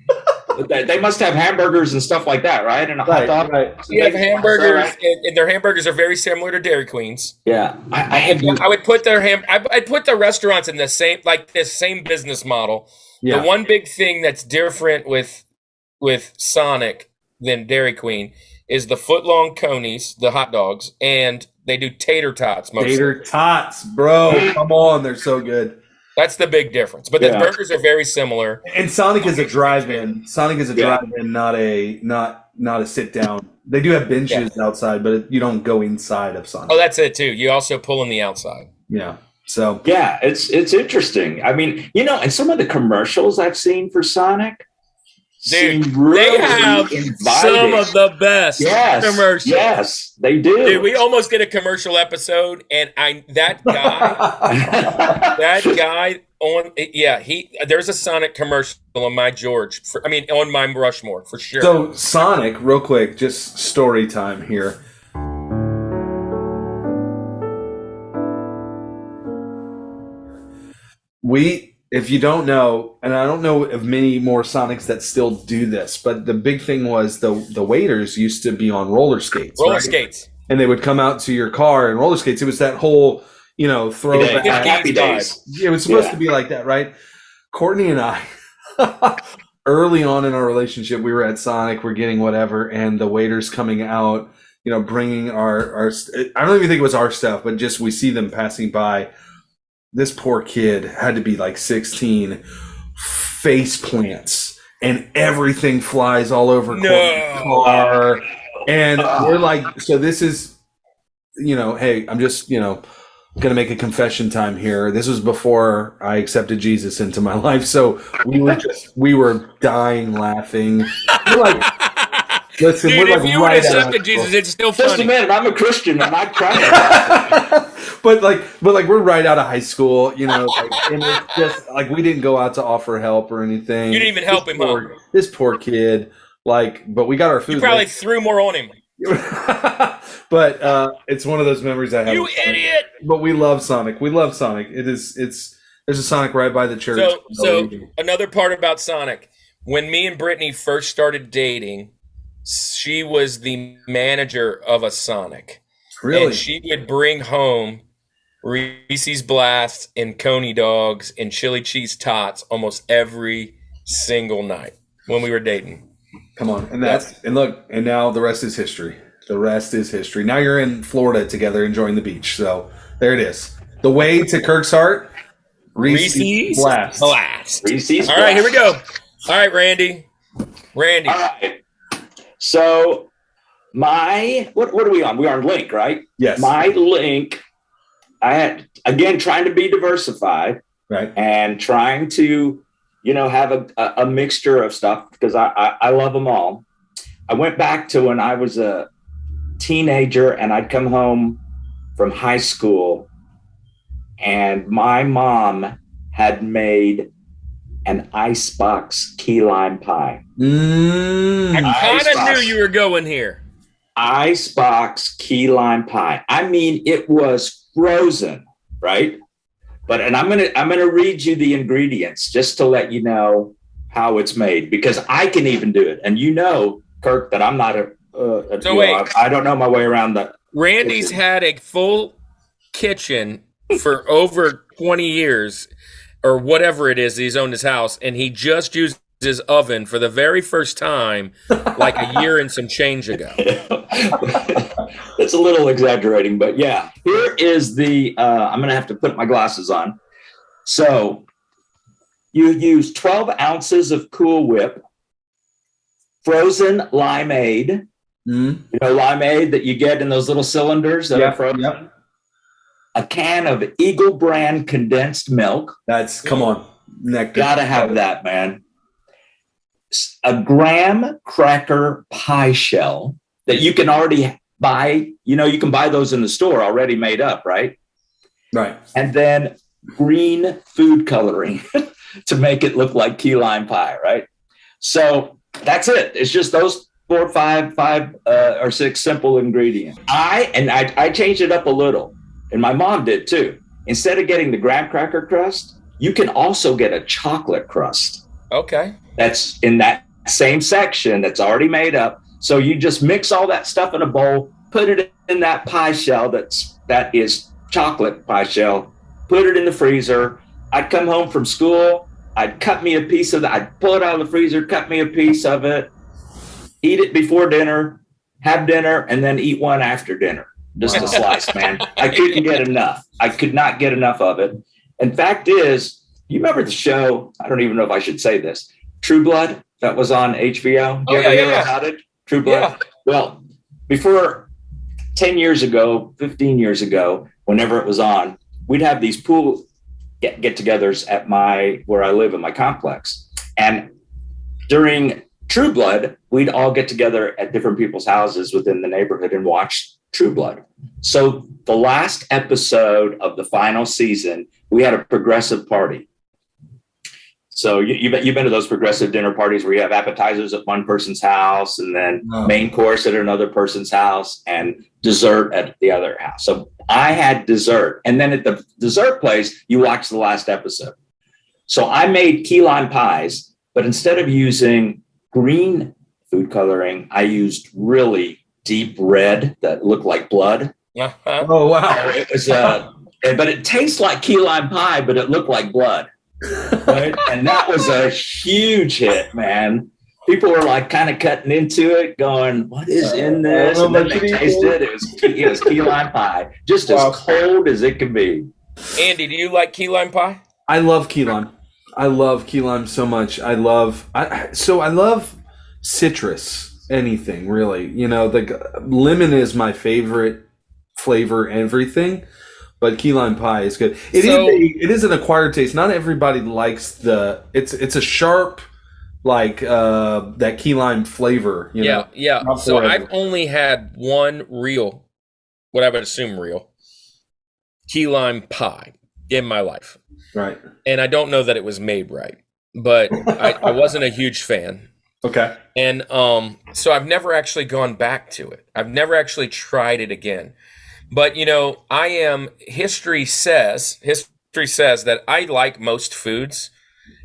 They must have hamburgers and stuff like that, right? And a hot dog. Right. You have hamburgers, and their hamburgers are very similar to Dairy Queen's. Yeah, I would put their I'd put the restaurants in the same business model. Yeah. The one big thing that's different with Sonic than Dairy Queen is the foot-long conies, the hot dogs, and they do tater tots mostly. Tater tots, bro. Come on, they're so good. That's the big difference. But the burgers are very similar. And Sonic is a drive-in. Not a sit-down. They do have benches outside, but you don't go inside of Sonic. Oh, that's it too. You also pull on the outside. Yeah. So yeah, it's interesting. I mean, and some of the commercials I've seen for Sonic. Dude, really they have inviting. some of the best commercials. Yes, they do. Dude, we almost did a commercial episode, and that guy there's a Sonic commercial on my on my Rushmore for sure. So Sonic, real quick, just story time here. If you don't know, and I don't know of many more Sonics that still do this, but the big thing was the waiters used to be on roller skates. Skates. And they would come out to your car and roller skates. It was that whole, throwback. Happy days. It was supposed to be like that, right? Courtney and I, early on in our relationship, we were at Sonic, we're getting whatever, and the waiters coming out, bringing our I don't even think it was our stuff, but just we see them passing by. This poor kid had to be like 16, face plants, and everything flies all over Courtney's car. And we're like, so this is, hey, I'm just, going to make a confession time here. This was before I accepted Jesus into my life. So we were dying laughing. We're like, listen, dude, we're like if you would have accepted Jesus, it's still funny. Just a minute, I'm a Christian and I cry. But we're right out of high school, and it's just like we didn't go out to offer help or anything. You didn't even help him, huh? This poor kid, but we got our food. You probably threw more on him. But it's one of those memories I have. You idiot! But we love Sonic. There's a Sonic right by the church. So another part about Sonic, when me and Brittany first started dating, she was the manager of a Sonic. Really? And she would bring home Reese's Blasts and Coney Dogs and chili cheese tots almost every single night when we were dating. Come on. And now the rest is history. The rest is history. Now you're in Florida together enjoying the beach. So there it is. The way to Kirk's heart, Reese's Blast. Reese's All right, here we go. All right, Randy. All right. So what are we on? We're on Link, right? Yes. My Link, I had, again, trying to be diversified. Right. And trying to, have a mixture of stuff because I love them all. I went back to when I was a teenager and I'd come home from high school and my mom had made an icebox key lime pie. I kind of knew you were going here. Icebox key lime pie. I mean, it was frozen, right? And I'm gonna read you the ingredients just to let you know how it's made because I can even do it. And Kirk, that I'm not I don't know my way around that. Randy's kitchen. Had a full kitchen for over 20 years or whatever it is he's owned his house, and he just uses his oven for the very first time like a year and some change ago. That's a little exaggerating, but yeah. Here is the, I'm going to have to put my glasses on. So you use 12 ounces of Cool Whip, frozen limeade, limeade that you get in those little cylinders that are frozen. Yep. A can of Eagle brand condensed milk. Come on. Nectar. Gotta have that, man. A graham cracker pie shell that you can already buy. You can buy those in the store already made up, right? Right. And then green food coloring to make it look like key lime pie, right? So that's it. It's just those 4, 5 or 6 simple ingredients. I changed it up a little, and my mom did too. Instead of getting the graham cracker crust, you can also get a chocolate crust. Okay. That's in that same section that's already made up. So you just mix all that stuff in a bowl, put it in that pie shell that is chocolate pie shell, put it in the freezer. I'd come home from school, I'd cut me a piece of that, I'd pull it out of the freezer, cut me a piece of it, eat it before dinner, have dinner, and then eat one after dinner. Just a slice, man. I couldn't get enough. I could not get enough of it. And fact is, you remember the show, I don't even know if I should say this, True Blood, that was on HBO? You ever hear about it? True Blood? Yeah. Well, before 10 years ago, 15 years ago, whenever it was on, we'd have these pool get-togethers at where I live in my complex. And during True Blood, we'd all get together at different people's houses within the neighborhood and watch True Blood. So the last episode of the final season, we had a progressive party. So you've been to those progressive dinner parties where you have appetizers at one person's house and then main course at another person's house and dessert at the other house. So I had dessert. And then at the dessert place, you watch the last episode. So I made key lime pies, but instead of using green food coloring, I used really deep red that looked like blood. Oh, wow. It was, but it tastes like key lime pie, but it looked like blood. Right? And that was a huge hit, man. People were like kind of cutting into it, going, "What is in this?" And then they tasted it. It was key lime pie, just as cold as it could be. Andy, do you like key lime pie? I love key lime. I love key lime so much. I love citrus. Anything really, the lemon is my favorite flavor. Everything. But key lime pie is good. It is an acquired taste. Not everybody likes it's a sharp, that key lime flavor. Yeah. So I've only had one real, what I would assume real, key lime pie in my life. Right. And I don't know that it was made right, but I wasn't a huge fan. Okay. And so I've never actually gone back to it. I've never actually tried it again. But, history says that I like most foods.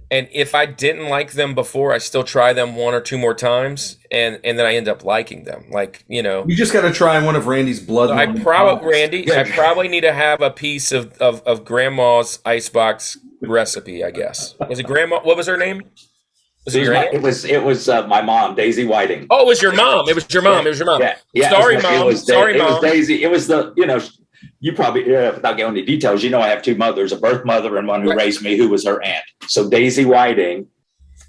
And if I didn't like them before, I still try them 1 or 2 more times. And then I end up liking them. You just got to try one of Randy's blood. I probably need to have a piece of Grandma's icebox recipe, I guess. Was it Grandma? What was her name? It was my mom, Daisy Whiting. Oh, it was your mom. It was your mom. Yeah. Sorry, Mom. It was Daisy. It was you probably, without getting into details, I have 2 mothers, a birth mother and one who raised me, who was her aunt. So Daisy Whiting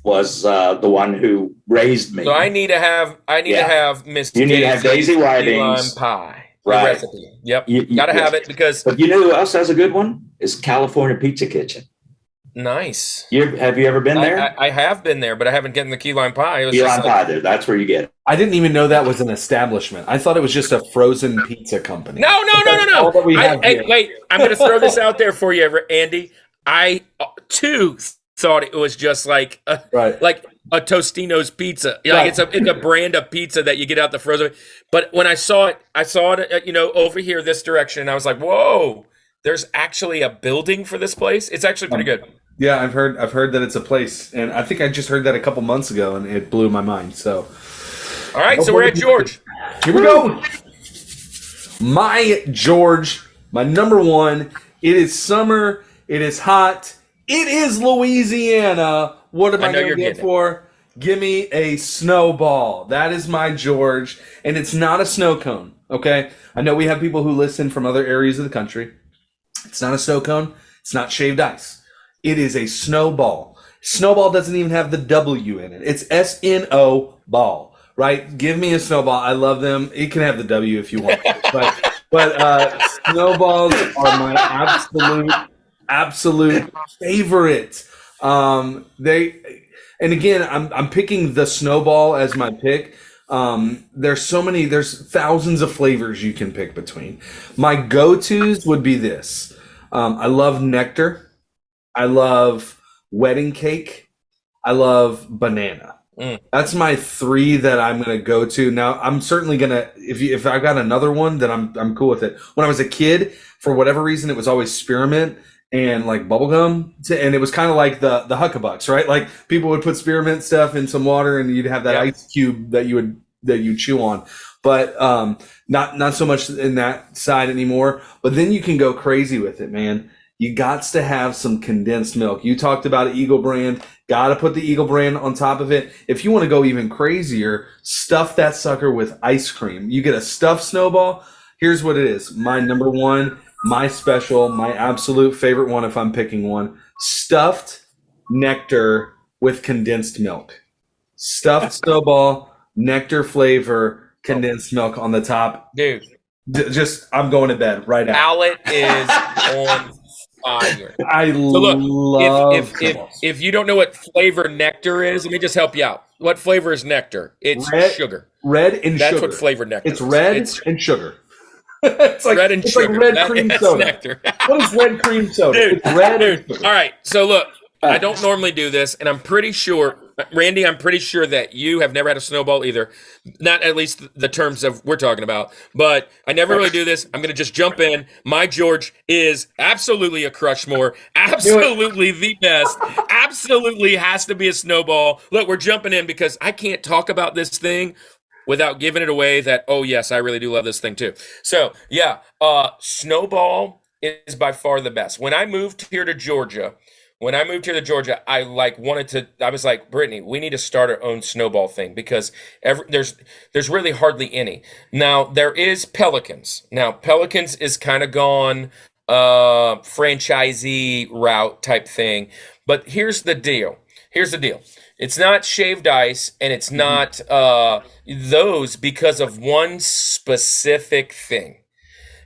was the one who raised me. So I need to have Miss. You need to have Daisy Whiting's pie. Right. Recipe. Yep. Got to have it because. But you know who else has a good one? Is California Pizza Kitchen. Nice. Have you ever been there? I have been there, but I haven't gotten the key lime pie. Key lime pie there. That's where you get it. I didn't even know that was an establishment. I thought it was just a frozen pizza company. No. Wait, I'm going to throw this out there for you, Andy. I, too, thought it was just like a Tostino's pizza. It's a brand of pizza that you get out the frozen. But when I saw it, over here, this direction, and I was like, whoa, there's actually a building for this place. It's actually pretty good. Yeah, I've heard that it's a place, and I think I just heard that a couple months ago, and it blew my mind. So, all right, so we're at George. Here we go. My George, my number one. It is summer. It is hot. It is Louisiana. What am I I know going you're to get getting it. for? Give me a snowball. That is my George. And it's not a snow cone, okay? I know we have people who listen from other areas of the country. It's not a snow cone. It's not shaved ice. It is a snowball. Snowball doesn't even have the W in it. It's SNO ball, right? Give me a snowball. I love them. You can have the W if you want. But snowballs are my absolute favorite. They and again, I'm picking the snowball as my pick. There's thousands of flavors you can pick between. My go-tos would be this. I love nectar. I love wedding cake. I love banana. That's my three that I'm gonna go to. Now I'm certainly gonna if I've got another one, then I'm cool with it. When I was a kid, for whatever reason, it was always spearmint and like bubblegum, and it was kind of like the Huckabucks, right? Like people would put spearmint stuff in some water, and you'd have that ice cube that you chew on. But not so much in that side anymore. But then you can go crazy with it, man. You got to have some condensed milk. You talked about Eagle brand. Got to put the Eagle brand on top of it. If you want to go even crazier, stuff that sucker with ice cream. You get a stuffed snowball. Here's what it is. My number one, my special, my absolute favorite one if I'm picking one. Stuffed nectar with condensed milk. Stuffed snowball, nectar flavor, condensed milk on the top. Dude. Just, I'm going to bed right now. Palate is on fire. I love if you don't know what flavor nectar is, let me just help you out. What flavor is nectar? It's sugar. Red and That's sugar. what flavor nectar It's red and sugar. It's like red and sugar. Like red cream soda. Nectar. What is red cream soda? Dude, it's red and sugar. All right, so look, I don't normally do this, and I'm pretty sure, Randy, I'm pretty sure that you have never had a snowball either. Not at least the terms of we're talking about, but I never really do this. I'm going to just jump in. My George is absolutely a Crushmore, absolutely the best, absolutely has to be a snowball. Look, we're jumping in because I can't talk about this thing without giving it away that, oh, yes, I really do love this thing too. So, yeah, snowball is by far the best. When I moved here to Georgia, I was like, Brittany, we need to start our own snowball thing because there's really hardly any. Now, there is Pelicans. Now, Pelicans is kind of gone franchisee route type thing. But here's the deal. It's not shaved ice, and it's not those because of one specific thing.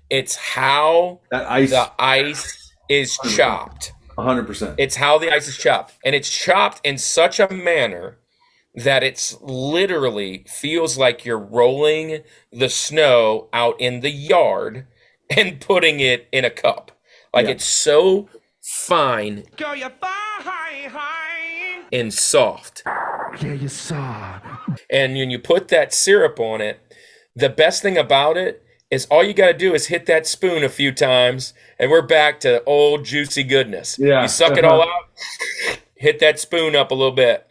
It's how the ice is chopped. 100%. It's how the ice is chopped. And it's chopped in such a manner that it's literally feels like you're rolling the snow out in the yard and putting it in a cup. Like it's so fine and soft. Yeah, you saw. And when you put that syrup on it, the best thing about it is all you got to do is hit that spoon a few times, and we're back to old juicy goodness. Yeah. You suck it all out, hit that spoon up a little bit.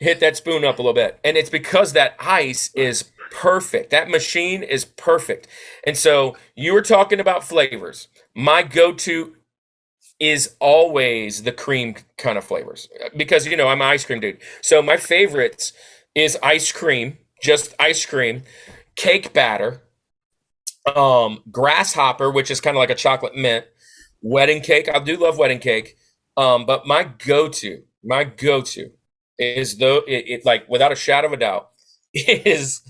And it's because that ice is perfect. That machine is perfect. And so you were talking about flavors. My go-to is always the cream kind of flavors because, I'm an ice cream dude. So my favorites is ice cream, just ice cream, cake batter, grasshopper, which is kind of like a chocolate mint, wedding cake. I do love wedding cake. But my go-to is it like without a shadow of a doubt is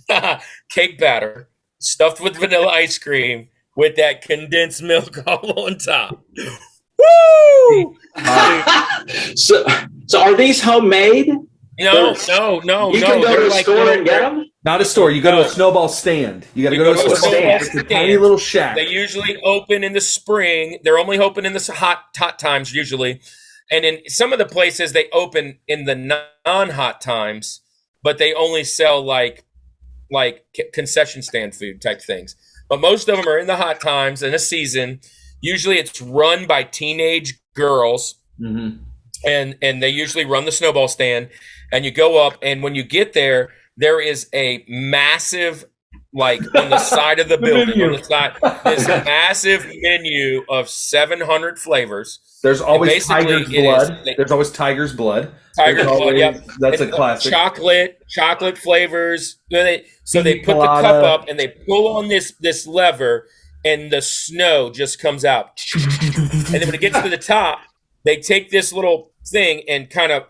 cake batter stuffed with vanilla ice cream with that condensed milk all on top. Woo! So are these homemade? No. You can go to a store and get them? Not a store. You go to a snowball stand. You got to go to a stand. It's a tiny little shack. They usually open in the spring. They're only open in the hot times usually. And in some of the places, they open in the non-hot times, but they only sell like concession stand food type things. But most of them are in the hot times in a season. Usually it's run by teenage girls, and they usually run the snowball stand. And you go up, and when you get there, there is a massive like on the side of the building, menu. on the side, this massive menu of 700 flavors. There's always basically, tiger's it blood. is- There's always tiger's blood. Tiger's There's blood, always- yep. That's a And classic. chocolate flavors. So they Pina put the cup colada. up and they pull on this lever, and the snow just comes out. And then when it gets to the top, they take this little thing and kind of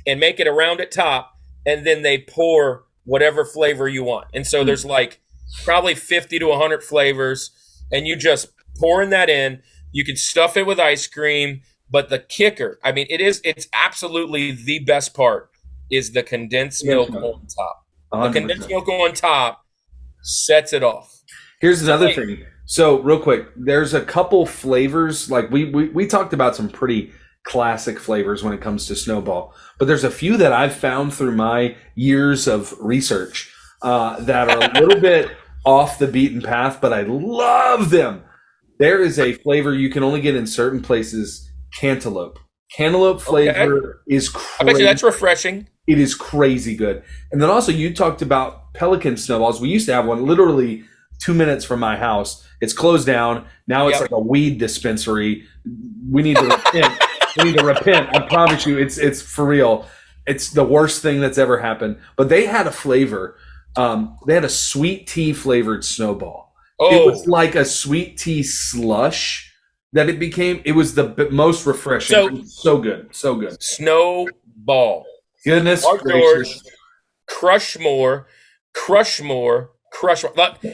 and make it around at top, and then they pour whatever flavor you want. And so there's like probably 50 to 100 flavors, and you just pouring that in. You can stuff it with ice cream, but the kicker, I mean, it's absolutely the best part is the condensed milk on top. The 100%. condensed milk on top sets it off. Here's another Hey. thing. So real quick, there's a couple flavors. Like we talked about some pretty classic flavors when it comes to Snowball, but there's a few that I've found through my years of research that are a little bit off the beaten path, but I love them. There is a flavor you can only get in certain places, cantaloupe. Cantaloupe flavor is I crazy. bet you that's refreshing. It is crazy good. And then also you talked about Pelican snowballs. We used to have one literally 2 minutes from my house. It's closed down. Now it's Yep. like a weed dispensary. We need to repent. We need to repent. I promise you, it's for real. It's the worst thing that's ever happened. But they had a flavor. They had a sweet tea flavored snowball. It was like a sweet tea slush that it became. It was the most refreshing. So good. So good. Snowball. Goodness Mark gracious. George, Crushmore.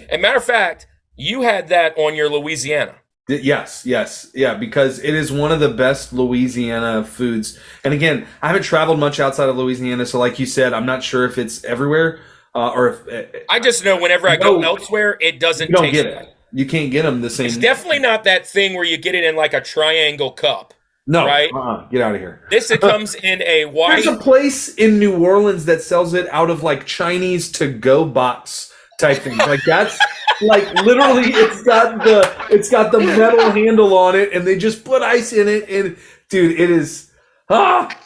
And matter of fact, you had that on your Louisiana. Yes. Yeah, because it is one of the best Louisiana foods. And again, I haven't traveled much outside of Louisiana, so like you said, I'm not sure if it's everywhere or if I just know whenever I go elsewhere, it doesn't you don't taste get it. right. You can't get them the same. It's definitely not that thing where you get it in like a triangle cup. No, right? Get out of here. It comes in a white. There's a place in New Orleans that sells it out of like Chinese to-go box type thing. Like that's like literally it's got the metal handle on it and they just put ice in it and dude, it is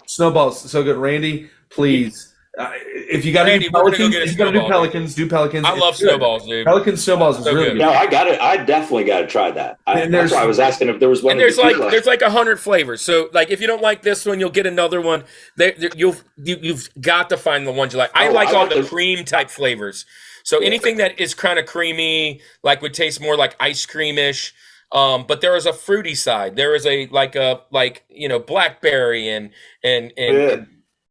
snowballs so good. Randy, please. If you got to do Pelicans, do Pelicans. I love snowballs, dude. Pelican snowballs is really good. No, I got it. I definitely got to try that. That's why I was asking if there was one. And there's like 100 flavors. So like if you don't like this one, you'll get another one. You've got to find the ones you like. I like all the cream type flavors. So anything that is kind of creamy, like would taste more like ice creamish. But there is a fruity side. There is a blackberry and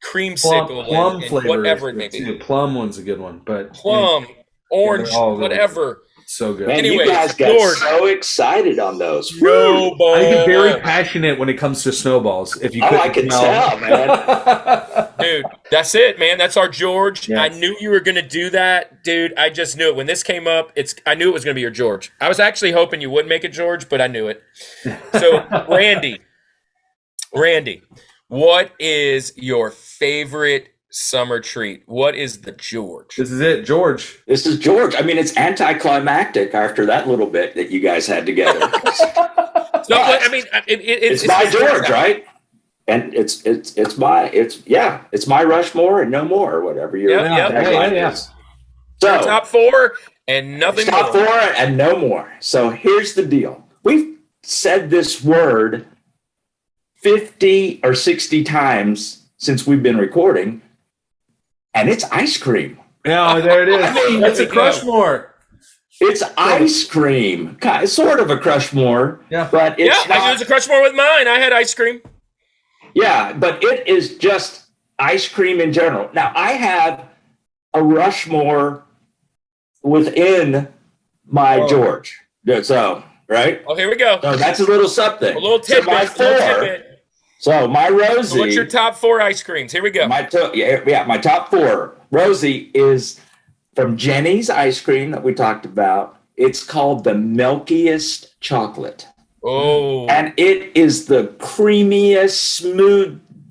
creamsicle plum and flavor, whatever it may be. The plum one's a good one, but plum, orange, whatever. So good. Man, anyway, you guys got so excited on those. Snowball. I get very passionate when it comes to snowballs. If you I can tell, man. Dude, that's it, man. That's our George. Yes. I knew you were going to do that, dude. I just knew it. When this came up, I knew it was going to be your George. I was actually hoping you wouldn't make it George, but I knew it. So, Randy, what is your favorite summer treat? What is the George? This is it, George. This is George. I mean, it's anticlimactic after that little bit that you guys had together. It's my George, right? And it's my Rushmore and no more, or whatever you're. Yeah. So top four and nothing more. Top four and no more. So here's the deal. We've said this word 50 or 60 times since we've been recording, and it's ice cream. Yeah, there it is. It's a Crushmore. It's ice cream. Sort of a Crushmore. Yeah. But it's not. I used a Crushmore with mine. I had ice cream. Yeah, but it is just ice cream in general. Now, I have a Rushmore within my George. So, right? Oh, here we go. So that's a little something. A little tidbit. So my four. So my Rosie. So what's your top four ice creams? Here we go. My top four. Rosie is from Jenny's Ice Cream that we talked about. It's called the Milkiest Chocolate. Oh. And it is the creamiest,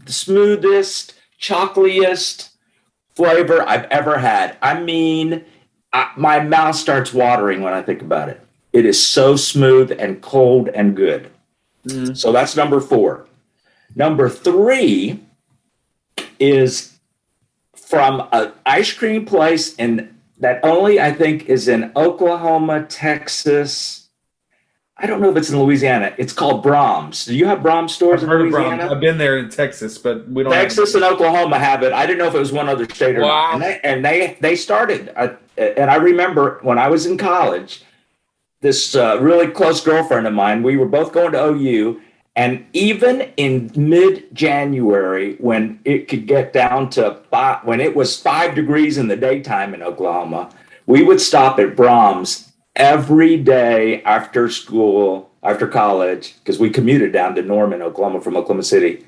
smoothest, chocolatiest flavor I've ever had. I mean, my mouth starts watering when I think about it. It is so smooth and cold and good. So that's number four. Number three is from an ice cream place in that only I think is in Oklahoma, Texas. I don't know if it's in Louisiana. It's called Brahms. Do you have Brahms stores I've in heard of Louisiana? Brahms. I've been there in Texas, but we don't. Texas and Oklahoma have it. I didn't know if it was one other state or Wow. not. And they started. And I remember when I was in college, this really close girlfriend of mine, we were both going to OU. And even in mid-January, when it could get down to when it was 5 degrees in the daytime in Oklahoma, we would stop at Brahms every day after school, after college, because we commuted down to Norman, Oklahoma from Oklahoma City,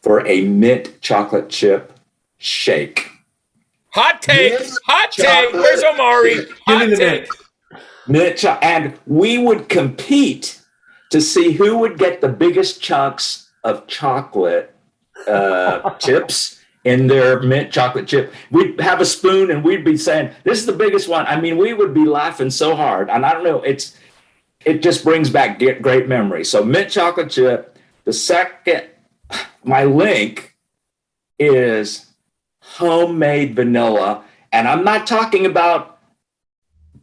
for a mint chocolate chip shake. Hot take. Yes, Hot take. chocolate. Where's Omari? Give me Hot the take. And we would compete to see who would get the biggest chunks of chocolate chips in their mint chocolate chip. We'd have a spoon and we'd be saying, this is the biggest one. I mean, we would be laughing so hard. And I don't know, it just brings back great memories. So mint chocolate chip. The second, my link is homemade vanilla. And I'm not talking about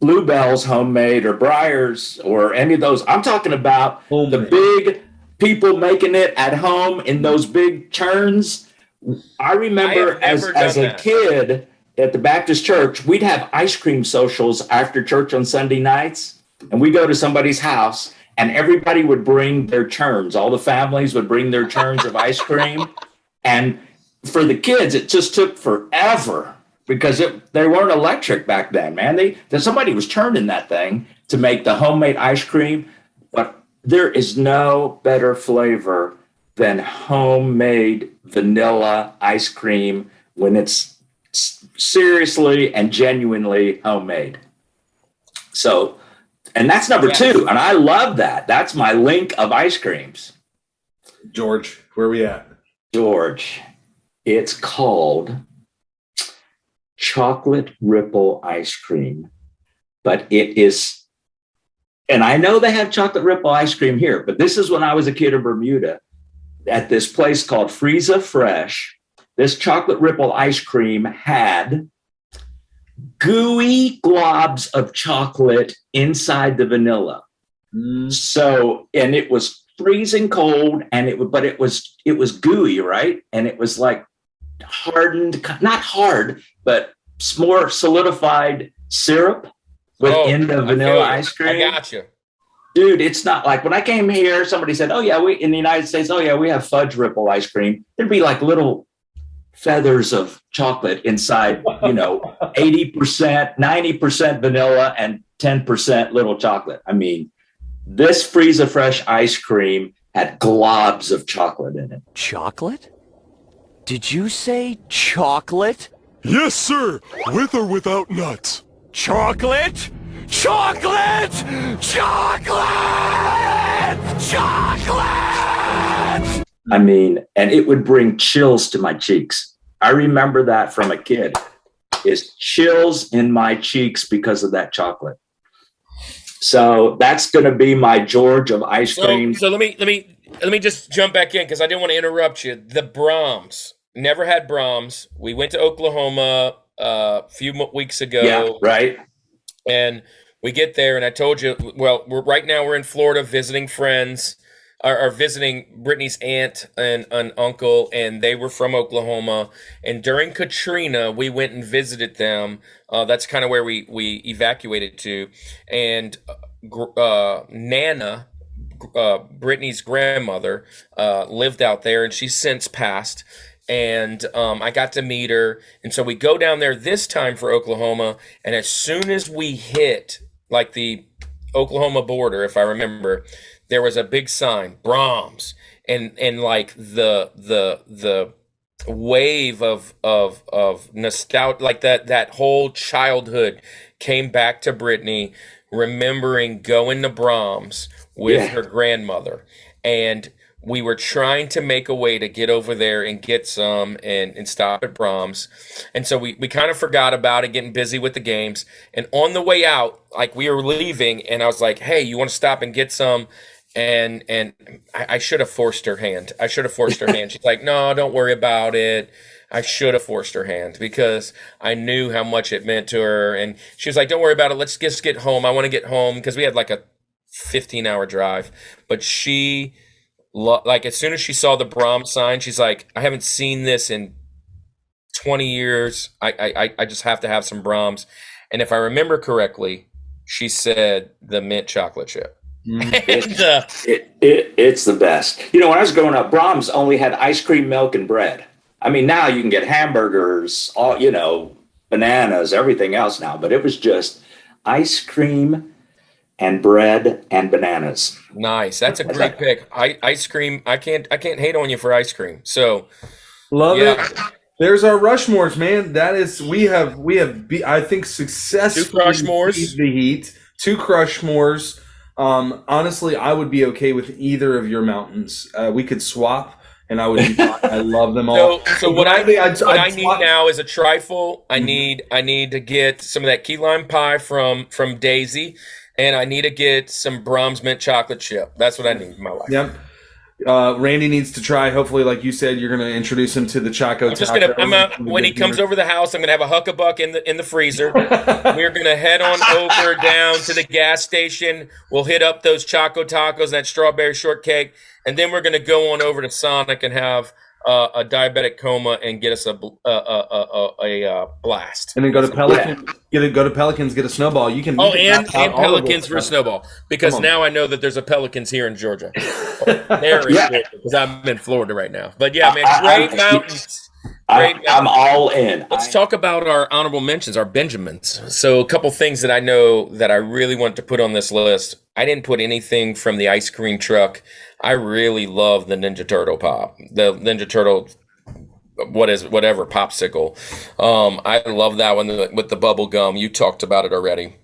Bluebell's homemade or Breyers or any of those. I'm talking about the big people making it at home in those big churns. I remember as a kid at the Baptist church, we'd have ice cream socials after church on Sunday nights, and we go to somebody's house and everybody would bring their churns. All the families would bring their churns of ice cream. And for the kids, it just took forever because they weren't electric back then, man. Somebody was churning that thing to make the homemade ice cream. But there is no better flavor than homemade vanilla ice cream when it's seriously and genuinely homemade. So, and that's number two. And I love that. That's my link of ice creams. George, where are we at? George, it's called chocolate ripple ice cream, but it is, and I know they have chocolate ripple ice cream here, but this is when I was a kid in Bermuda at this place called Frieza Fresh. This chocolate ripple ice cream had gooey globs of chocolate inside the vanilla. So, and it was freezing cold, and it was gooey, right? And it was like hardened, not hard, but more solidified syrup within the vanilla ice cream. I got you. Dude, it's not like when I came here, somebody said, oh yeah, we in the United States, oh yeah, we have fudge ripple ice cream. There'd be like little feathers of chocolate inside, 80%, 90% vanilla and 10% little chocolate. I mean, this Frieza Fresh ice cream had globs of chocolate in it. Chocolate? Did you say chocolate? Yes, sir. With or without nuts. Chocolate? Chocolate! Chocolate! Chocolate! I mean, and it would bring chills to my cheeks. I remember that from a kid. Is chills in my cheeks because of that chocolate. So that's going to be my George of ice cream. So let me just jump back in because I didn't want to interrupt you. The Brahms. Never had Brahms. We went to Oklahoma a few weeks ago. Yeah, right. And we get there, and I told you, well, right now we're in Florida visiting friends, or visiting Brittany's aunt and an uncle, and they were from Oklahoma. And during Katrina, we went and visited them. That's kind of where we evacuated to. And Nana, Brittany's grandmother, lived out there, and she's since passed. And I got to meet her. And so we go down there this time for Oklahoma. And as soon as we hit like the Oklahoma border, if I remember, there was a big sign, Brahms. And like the wave of nostalgia, like that whole childhood came back to Brittany, remembering going to Brahms with her grandmother. And we were trying to make a way to get over there and get some and stop at Brahms. And so we kind of forgot about it, getting busy with the games. And on the way out, like we were leaving, and I was like, hey, you want to stop and get some? and I should have forced her hand. She's like, no, don't worry about it. I should have forced her hand because I knew how much it meant to her. And she was like, don't worry about it. Let's just get home. I want to get home because we had like a 15-hour drive. But she, like, as soon as she saw the Brahms sign, she's like, I haven't seen this in 20 years. I just have to have some Brahms. And if I remember correctly, she said the mint chocolate chip. It's the best. When I was growing up, Brahms only had ice cream, milk, and bread. I mean, now you can get hamburgers, bananas, everything else now, but it was just ice cream and bread and bananas. Nice. That's a great pick. Ice cream. I can't hate on you for ice cream. So love it. There's our Rushmores, man. That is, we have I think successfully 2 Rushmores. beat the heat. 2 Crushmores. Honestly, I would be okay with either of your mountains. We could swap. And I would. I love them all. So what I need now is a trifle. I need to get some of that key lime pie from Daisy, and I need to get some Brahms mint chocolate chip. That's what I need in my life. Yep. Randy needs to try. Hopefully, like you said, you're going to introduce him to the Choco. When he comes over the house, I'm gonna have a huckabuck in the freezer. We're gonna head on over down to the gas station. We'll hit up those Choco tacos, that strawberry shortcake, and then we're gonna go on over to Sonic and have a diabetic coma and get us a blast. And then go to Pelicans. Go to Pelicans. Get a snowball. You can. And Pelicans for a snowball because now I know that there's a Pelicans here in Georgia. Because I'm in Florida right now. But yeah, man, great mountains. I'm all in. Let's talk about our honorable mentions, our Benjamins. So a couple things that I know that I really want to put on this list. I didn't put anything from the ice cream truck. I really love the Ninja Turtle pop, the Ninja Turtle, whatever popsicle. I love that one with the bubble gum. You talked about it already.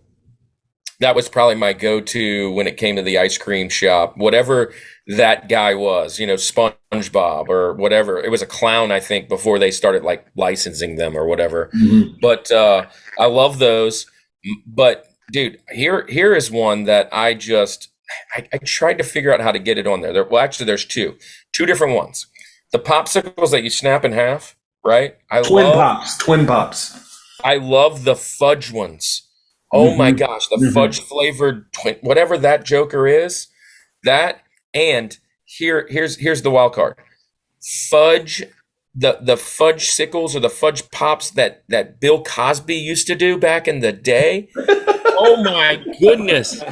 That was probably my go-to when it came to the ice cream shop. Whatever that guy was, SpongeBob or whatever. It was a clown, I think, before they started like licensing them or whatever. Mm-hmm. But I love those. But dude, here is one that I tried to figure out how to get it on there. Actually, there's two different ones. The popsicles that you snap in half, right? Twin pops. I love the fudge ones. Oh my gosh, the fudge flavored whatever that joker is, that and here's the wild card. Fudge, the fudge sickles or the fudge pops that Bill Cosby used to do back in the day. Oh my goodness.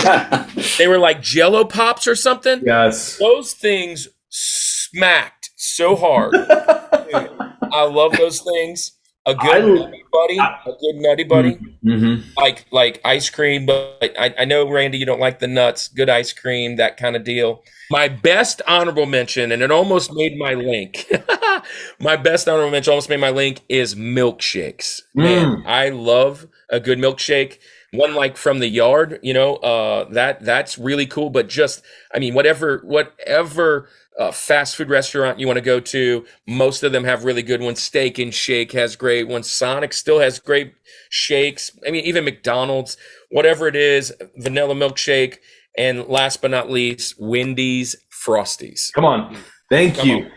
They were like Jello pops or something. Yes. Those things smacked so hard. I love those things. A good nutty buddy, like ice cream. But I know, Randy, you don't like the nuts. Good ice cream, that kind of deal. My best honorable mention, and it almost made my link. My best honorable mention almost made my link is milkshakes. Man, I love a good milkshake. One like from the yard, that's really cool. But just, whatever fast food restaurant you want to go to, most of them have really good ones. Steak and Shake has great ones. Sonic still has great shakes. Even McDonald's, whatever it is, vanilla milkshake. And last but not least, Wendy's Frosties. Come on. Thank you.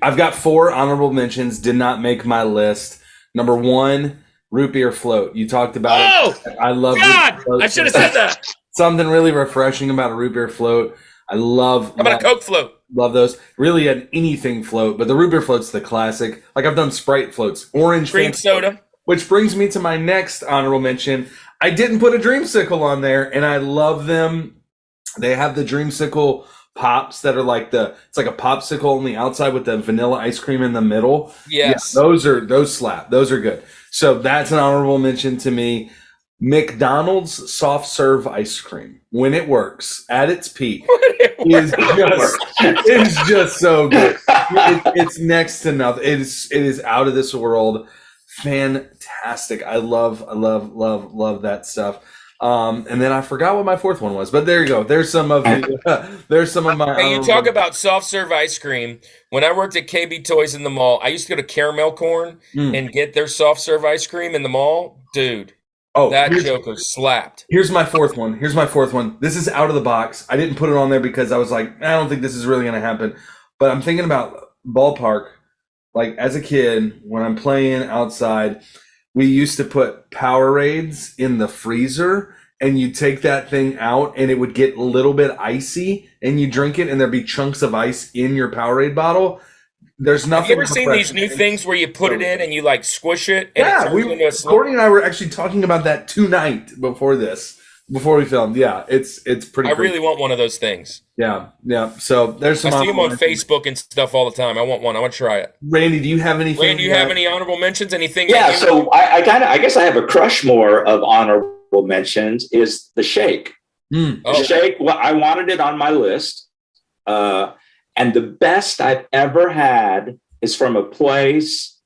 I've got 4 honorable mentions, did not make my list. Number 1, root beer float. You talked about it. I love God, I should have said that. Something really refreshing about a root beer float. I love. How about a Coke float? Love those. Really an anything float, but the root beer float's the classic. Like I've done Sprite floats, orange cream soda. Which brings me to my next honorable mention. I didn't put a Dreamsicle on there, and I love them. They have the Dreamsicle pops that are it's like a popsicle on the outside with the vanilla ice cream in the middle. Yes. Yeah, those slap. Those are good. So that's an honorable mention to me. McDonald's soft serve ice cream, when it works at its peak, is just so good. It's next to nothing. It is out of this world. Fantastic. I love that stuff. And then I forgot what my 4th one was, but there you go. There's some of my. Hey, you talk about soft serve ice cream. When I worked at KB Toys in the mall, I used to go to Caramel Corn and get their soft serve ice cream in the mall, dude. Oh, That Joker slapped. Here's my fourth one. This is out of the box. I didn't put it on there because I was like, I don't think this is really going to happen. But I'm thinking about ballpark. Like as a kid, when I'm playing outside, we used to put Powerades in the freezer, and you take that thing out and it would get a little bit icy, and you drink it and there'd be chunks of ice in your Powerade bottle. There's nothing. Have you ever seen these new things where you put it in and you like squish it? And Yeah, it turns into a Courtney and I were actually talking about that tonight before we filmed. Yeah, it's pretty. I really want one of those things. Yeah. So there's some. I see them on Facebook and stuff all the time. I want one. I want to try it. Randy, do you have anything? Randy, do you have any honorable mentions? Anything? Yeah. So I guess I have a Rushmore of honorable mentions. Is the shake? The shake. Well, I wanted it on my list. And the best I've ever had is from a place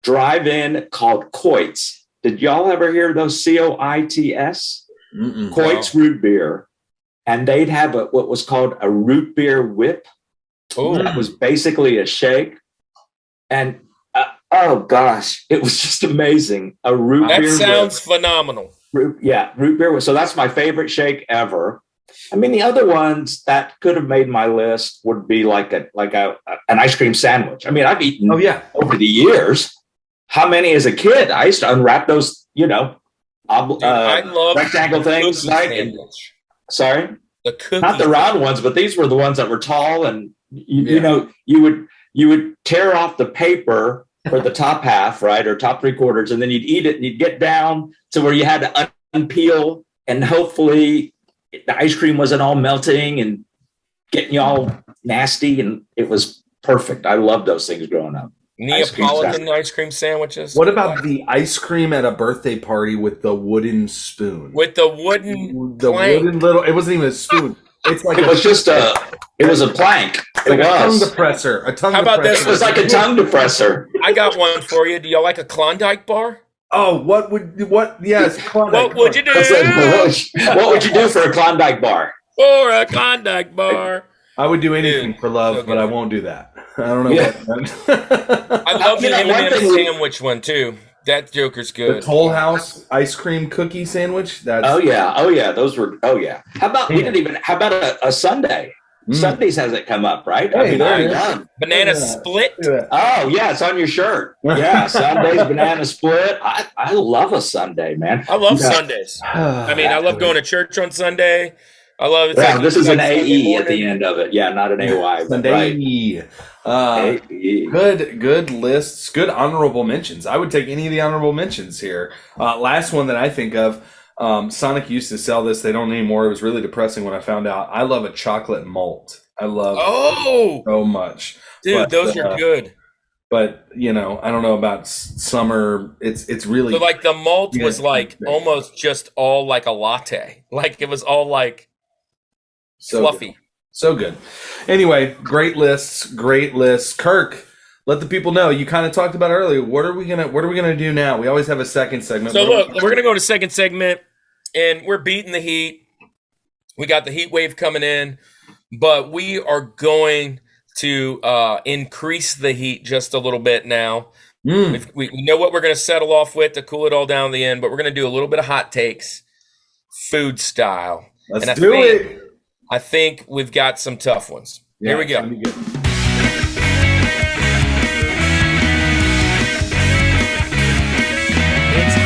drive-in called Coits. Did y'all ever hear those Coits? Coits root beer. And they'd have what was called a root beer whip. Oh, that was basically a shake. And oh gosh, it was just amazing. A root beer. That sounds phenomenal. Root beer. So that's my favorite shake ever. I mean, the other ones that could have made my list would be like an ice cream sandwich. I mean, I've eaten over the years. How many as a kid? I used to unwrap those, I love rectangle things. Sorry, the cookie. Not the round ones, but these were the ones that were tall, and you would tear off the paper for the top half, right, or top 3/4, and then you'd eat it, and you'd get down to where you had to unpeel, and hopefully the ice cream wasn't all melting and getting you all nasty, and it was perfect. I loved those things growing up. Neapolitan ice cream sandwiches. What about the ice cream at a birthday party with the wooden spoon? With the wooden little. It wasn't even a spoon. It's like it was a plank. Like a tongue depressor. How about this? It was like a tongue depressor. I got one for you. Do y'all like a Klondike bar? Oh, yes, Klondike. What would you do? What would you do for a Klondike bar? For a Klondike bar. I would do anything for love, but I won't do that. I don't know what. I love the M&M sandwich one too. That Joker's good. The Toll House ice cream cookie sandwich. Oh yeah. Those were. Oh yeah. How about a sundae? Sundays hasn't come up, right? Hey, banana split. Oh yeah, it's on your shirt. Yeah, Sundays, banana split. I love a Sunday, man. I love Sundays. I mean, I love going to church on Sunday. I love it. This is an AE at the end of it. Yeah, not an AY. Sunday. Right. Good lists. Good honorable mentions. I would take any of the honorable mentions here. Last one that I think of. Sonic used to sell this. They don't anymore. It was really depressing when I found out. I love a chocolate malt. I love so much. Dude, those are good. But, I don't know about summer. It's really... So, like, the malt was, like, almost just all like a latte. Like, it was all, like, fluffy. Good. So good. Anyway, great lists. Kirk, let the people know. You kind of talked about earlier. What are we gonna do now? We always have a second segment. So, look, we're going to go to second segment. And we're beating the heat. We got the heat wave coming in, but we are going to increase the heat just a little bit now. We know what we're going to settle off with to cool it all down at the end, but we're going to do a little bit of hot takes, food style. Let's do it. I think we've got some tough ones. Yeah, here we go.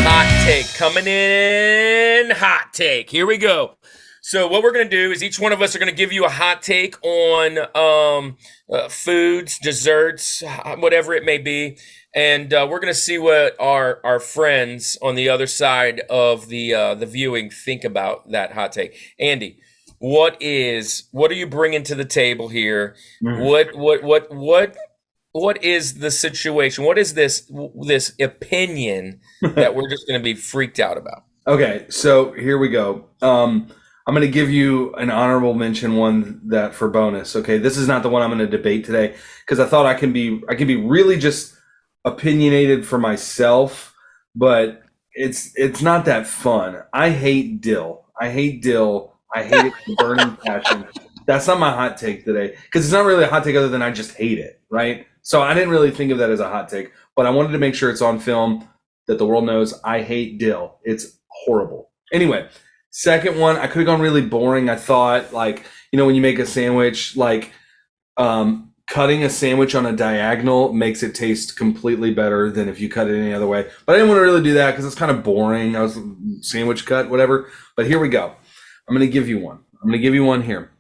Hot take coming in. Hot take. Here we go. So what we're going to do is each one of us are going to give you a hot take on foods, desserts, whatever it may be. And we're going to see what our friends on the other side of the viewing think about that hot take. Andy, what are you bringing to the table here? Mm-hmm. What is the situation? What is this opinion that we're just going to be freaked out about? Okay, so here we go. I'm going to give you an honorable mention one that for bonus. Okay, this is not the one I'm going to debate today because I thought I can be really just opinionated for myself, but it's not that fun. I hate dill. I hate it with burning passion. That's not my hot take today because it's not really a hot take other than I just hate it, right? So I didn't really think of that as a hot take, but I wanted to make sure it's on film. that the world knows I hate dill. It's horrible. Anyway, second one, I could have gone really boring. I thought, like, when you make a sandwich, like, cutting a sandwich on a diagonal makes it taste completely better than if you cut it any other way. But I didn't want to really do that because it's kind of boring. I was sandwich cut, whatever. But here we go. I'm going to give you one. I'm going to give you one here.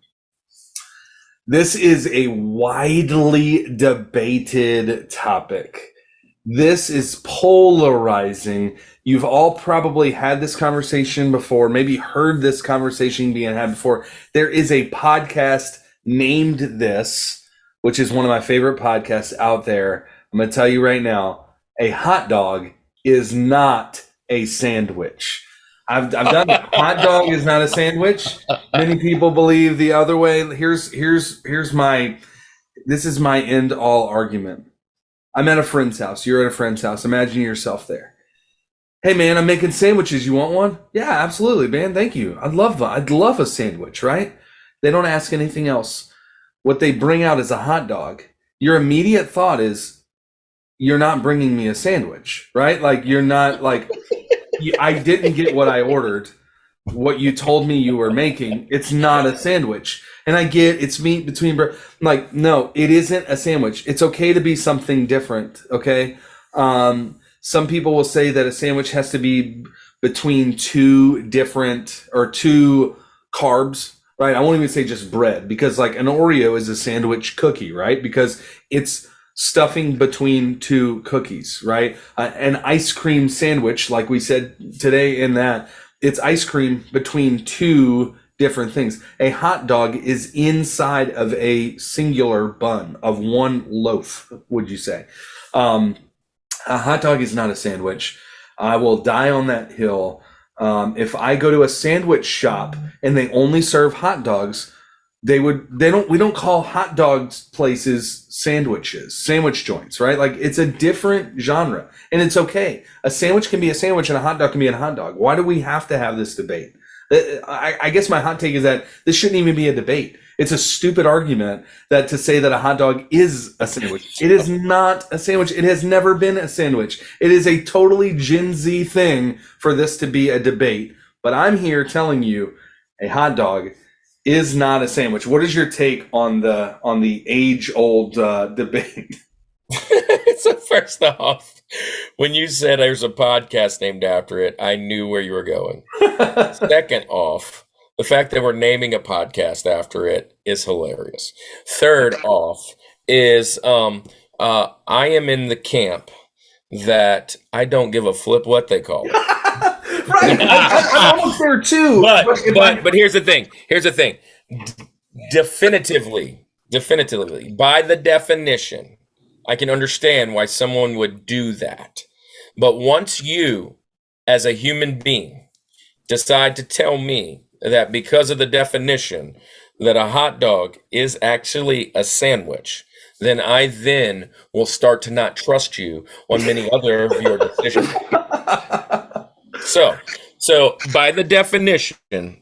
This is a widely debated topic. This is polarizing. You've all probably had this conversation before, maybe heard this conversation being had before. There is a podcast named this, which is one of my favorite podcasts out there. I'm going to tell you right now, a hot dog is not a sandwich. I've done it. Hot dog is not a sandwich. Many people believe the other way. This is my end all argument. I'm at a friend's house. You're at a friend's house. Imagine yourself there. Hey man, I'm making sandwiches. You want one? Yeah, absolutely, man. Thank you. I'd love a sandwich, right? They don't ask anything else. What they bring out is a hot dog. Your immediate thought is, you're not bringing me a sandwich, right? Like, you're not like, I didn't get what I ordered, what you told me you were making. It's not a sandwich. And I get it's meat between bread. Like, no, it isn't a sandwich. It's okay to be something different, okay? Some people will say that a sandwich has to be between two carbs, right? I won't even say just bread, because like an Oreo is a sandwich cookie, right? Because it's stuffing between two cookies, right? An ice cream sandwich, like we said today in that, it's ice cream between two different things. A hot dog is inside of a singular bun of one loaf, would you say? A hot dog is not a sandwich. I will die on that hill. If I go to a sandwich shop and they only serve hot dogs, we don't call hot dogs places sandwich joints, right? Like, it's a different genre, and it's okay. A sandwich can be a sandwich and a hot dog can be a hot dog. Why do we have to have this debate? I guess my hot take is that this shouldn't even be a debate. It's a stupid argument to say that a hot dog is a sandwich. It is not a sandwich. It has never been a sandwich. It is a totally Gen Z thing for this to be a debate. But I'm here telling you, a hot dog is not a sandwich. What is your take on the age-old debate? So first off, when you said there's a podcast named after it, I knew where you were going. Second off, the fact that we're naming a podcast after it is hilarious. Third off is I am in the camp that I don't give a flip what they call it. Right, I'm almost there too. But here's the thing. Definitively, by the definition, I can understand why someone would do that. But once you, as a human being, decide to tell me that because of the definition that a hot dog is actually a sandwich, then I will start to not trust you on many other of your decisions. So by the definition,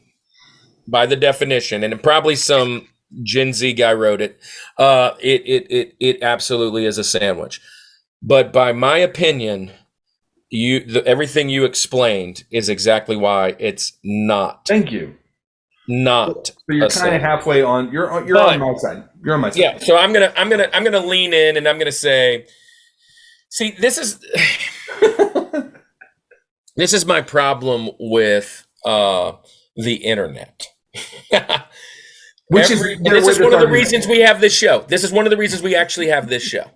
and probably some Gen Z guy wrote it, it absolutely is a sandwich. But by my opinion, everything you explained is exactly why it's not. Thank you. Not. So you're kind of halfway on. You're on my side. You're on my side. Yeah. So I'm gonna lean in and I'm gonna say, see, this is my problem with the internet. This is one of the reasons we have this show. This is one of the reasons we actually have this show.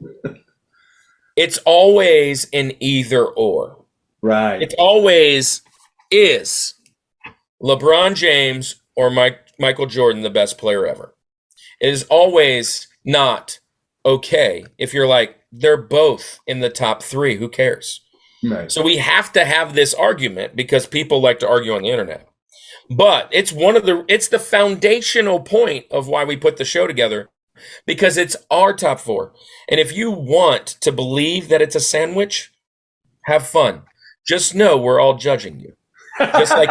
It's always an either or. Right. It always is LeBron James or Michael Jordan the best player ever. It is always not okay if you're like, they're both in the top three. Who cares? Right. So we have to have this argument because people like to argue on the internet. But it's the foundational point of why we put the show together, because it's our top four. And if you want to believe that it's a sandwich, have fun. Just know we're all judging you. Just like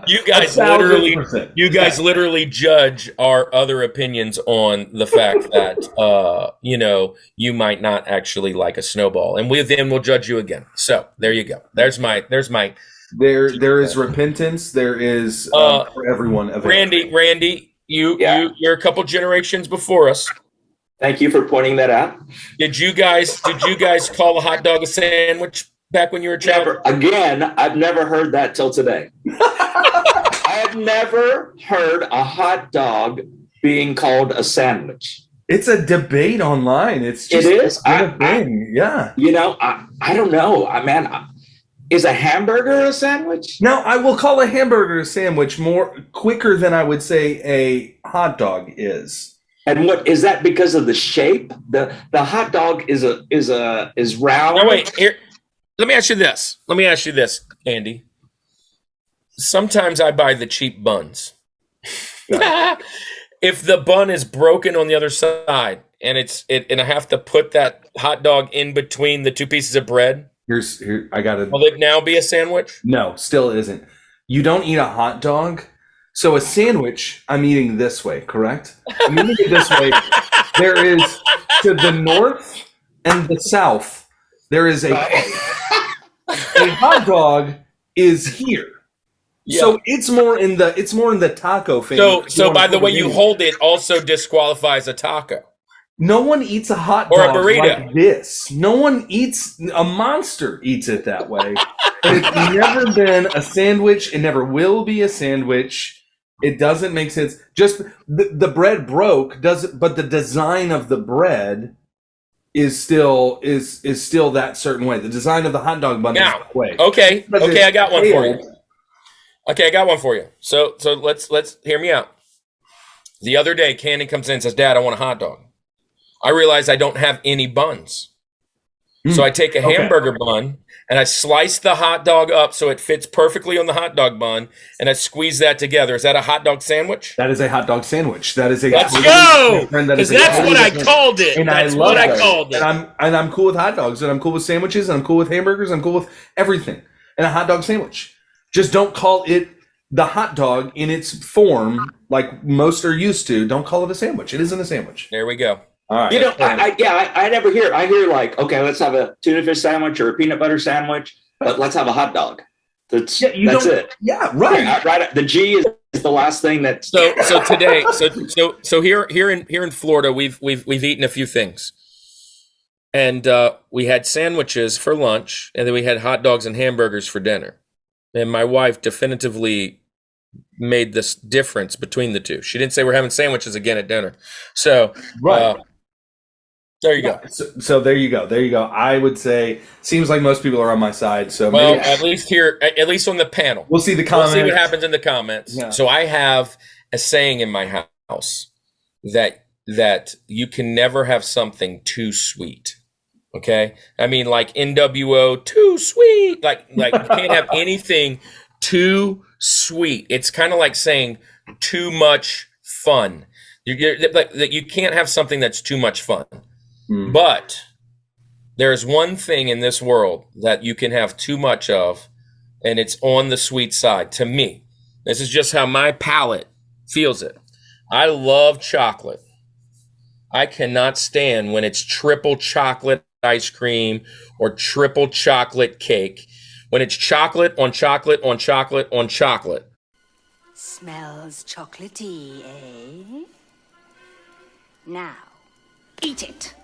you guys literally 1,000%. you guys literally 1,000%. you guys literally judge our other opinions on the fact that you might not actually like a snowball, and then we'll judge you again. So there you go. There's my There is repentance. There is for everyone. Available. Randy, you're a couple generations before us. Thank you for pointing that out. Did you guys call a hot dog a sandwich back when you were a child? I've never heard that till today. I have never heard a hot dog being called a sandwich. It's a debate online. It is a thing. Yeah. I don't know. Is a hamburger a sandwich? No, I will call a hamburger a sandwich more quicker than I would say a hot dog is. And what is that because of the shape? The hot dog is round. No, wait. Here, let me ask you this, Andy. Sometimes I buy the cheap buns. If the bun is broken on the other side and I have to put that hot dog in between the two pieces of bread, I got it. Will it now be a sandwich? No, still isn't. You don't eat a hot dog. So a sandwich, I'm eating this way, correct? I'm eating it this way. There is, to the north and the south, there is a hot dog is here. Yeah. So it's more in the taco thing. So by the way you hold it also disqualifies a taco. No one eats a hot dog like this. No one eats a monster eats it that way. It's never been a sandwich. It never will be a sandwich. It doesn't make sense. Just the bread broke, but the design of the bread is still that certain way. The design of the hot dog bun is that way. Okay, I got one for you. Okay, I got one for you. So let's hear me out. The other day, Candy comes in and says, "Dad, I want a hot dog." I realize I don't have any buns. So I take a hamburger bun and I slice the hot dog up so it fits perfectly on the hot dog bun, and I squeeze that together. Is that a hot dog sandwich? That is a hot dog sandwich. That is a Let's go! Because that's what I called it. That's what I called it. And I'm cool with hot dogs, and I'm cool with sandwiches, and I'm cool with hamburgers, and I'm cool with everything. And a hot dog sandwich. Just don't call it the hot dog in its form like most are used to. Don't call it a sandwich. It isn't a sandwich. There we go. All right. I never hear. I hear like, okay, let's have a tuna fish sandwich or a peanut butter sandwich, but let's have a hot dog. That's it. Yeah, right. Right. The G is the last thing that. So today, so here in Florida, we've eaten a few things, and we had sandwiches for lunch, and then we had hot dogs and hamburgers for dinner. And my wife definitively made this difference between the two. She didn't say we're having sandwiches again at dinner. So right. There you go. So there you go. There you go. I would say seems like most people are on my side. So well, at least on the panel, we'll see the comments. We'll see what happens in the comments. Yeah. So I have a saying in my house that you can never have something too sweet. Okay, I mean like NWO too sweet. Like you can't have anything too sweet. It's kind of like saying too much fun. You can't have something that's too much fun. But there's one thing in this world that you can have too much of, and it's on the sweet side. To me, this is just how my palate feels it. I love chocolate. I cannot stand when it's triple chocolate ice cream or triple chocolate cake. When it's chocolate on chocolate on chocolate on chocolate. Smells chocolatey, eh? Now, eat it.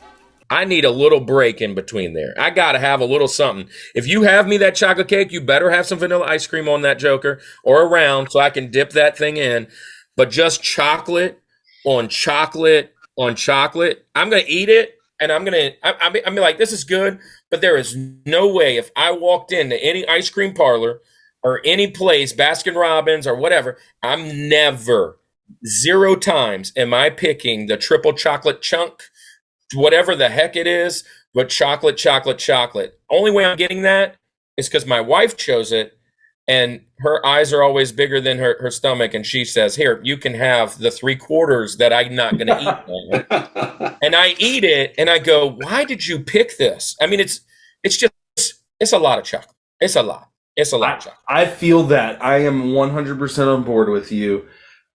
I need a little break in between there. I got to have a little something. If you have me that chocolate cake, you better have some vanilla ice cream on that joker or around so I can dip that thing in. But just chocolate on chocolate on chocolate, I'm going to eat it and I'm be like, this is good. But there is no way if I walked into any ice cream parlor or any place, Baskin Robbins or whatever, I'm never, 0 times am I picking the triple chocolate chunk, whatever the heck it is, but chocolate, chocolate, chocolate. Only way I'm getting that is because my wife chose it, and her eyes are always bigger than her stomach, and she says, here, you can have the 3/4 that I'm not going to eat now. And I eat it, and I go, why did you pick this? I mean, it's a lot of chocolate. It's a lot. It's a lot of chocolate. I feel that. I am 100% on board with you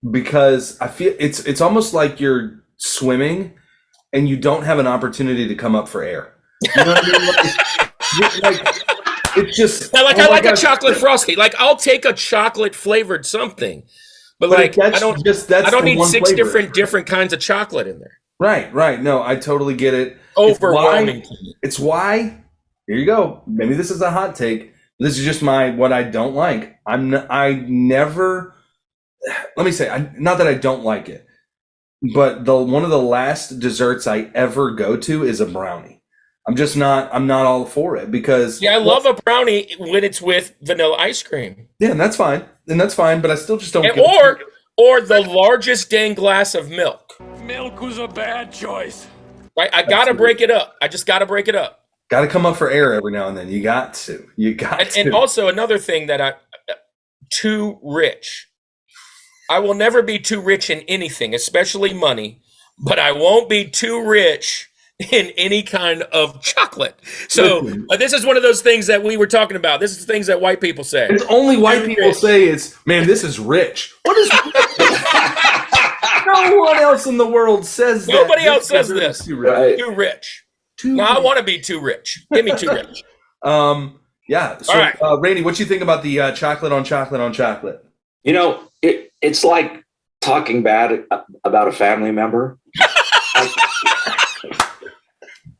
because I feel it's almost like you're swimming and you don't have an opportunity to come up for air. You know what I mean? Like, it's just now, I like a chocolate frosty. Like I'll take a chocolate flavored something, but like I don't need six different kinds of chocolate in there. Right. No, I totally get it. Overwhelming. It's why. Here you go. Maybe this is a hot take. This is just what I don't like. I never. Let me say, not that I don't like it, but one of the last desserts I ever go to is a brownie. I'm not all for it because I love a brownie when it's with vanilla ice cream. Yeah, and that's fine. But I still just don't. Or the largest dang glass of milk. Milk was a bad choice. Right, I gotta break it up. I just gotta break it up. Got to come up for air every now and then. You got to. And also another thing that too rich. I will never be too rich in anything, especially money, but I won't be too rich in any kind of chocolate. So this is one of those things that we were talking about. This is things that white people say. It's only white people say it's, man, this is rich. What is no one else in the world says that. Nobody else says this. Too rich. Too rich. I want to be too rich. Give me too rich. Yeah. So, all right. Randy, what you think about the chocolate on chocolate on chocolate? You know, it's like talking bad about a family member.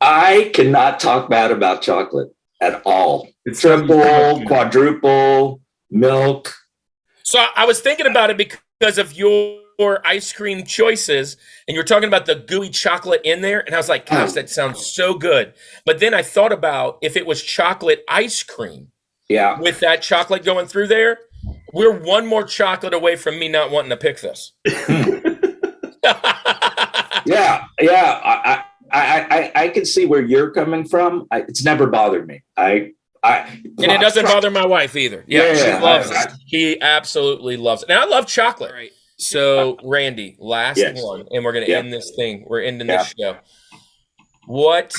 I cannot talk bad about chocolate at all. It's triple, quadruple, milk. So I was thinking about it because of your ice cream choices, and you're talking about the gooey chocolate in there, and I was like, gosh, that sounds so good. But then I thought about if it was chocolate ice cream, with that chocolate going through there, we're one more chocolate away from me not wanting to pick this. I can see where you're coming from. It's never bothered me. And it doesn't bother my wife either. She loves it. She absolutely loves it. And I love chocolate. Right. So, Randy, last one, and we're going to end this thing. We're ending this show. What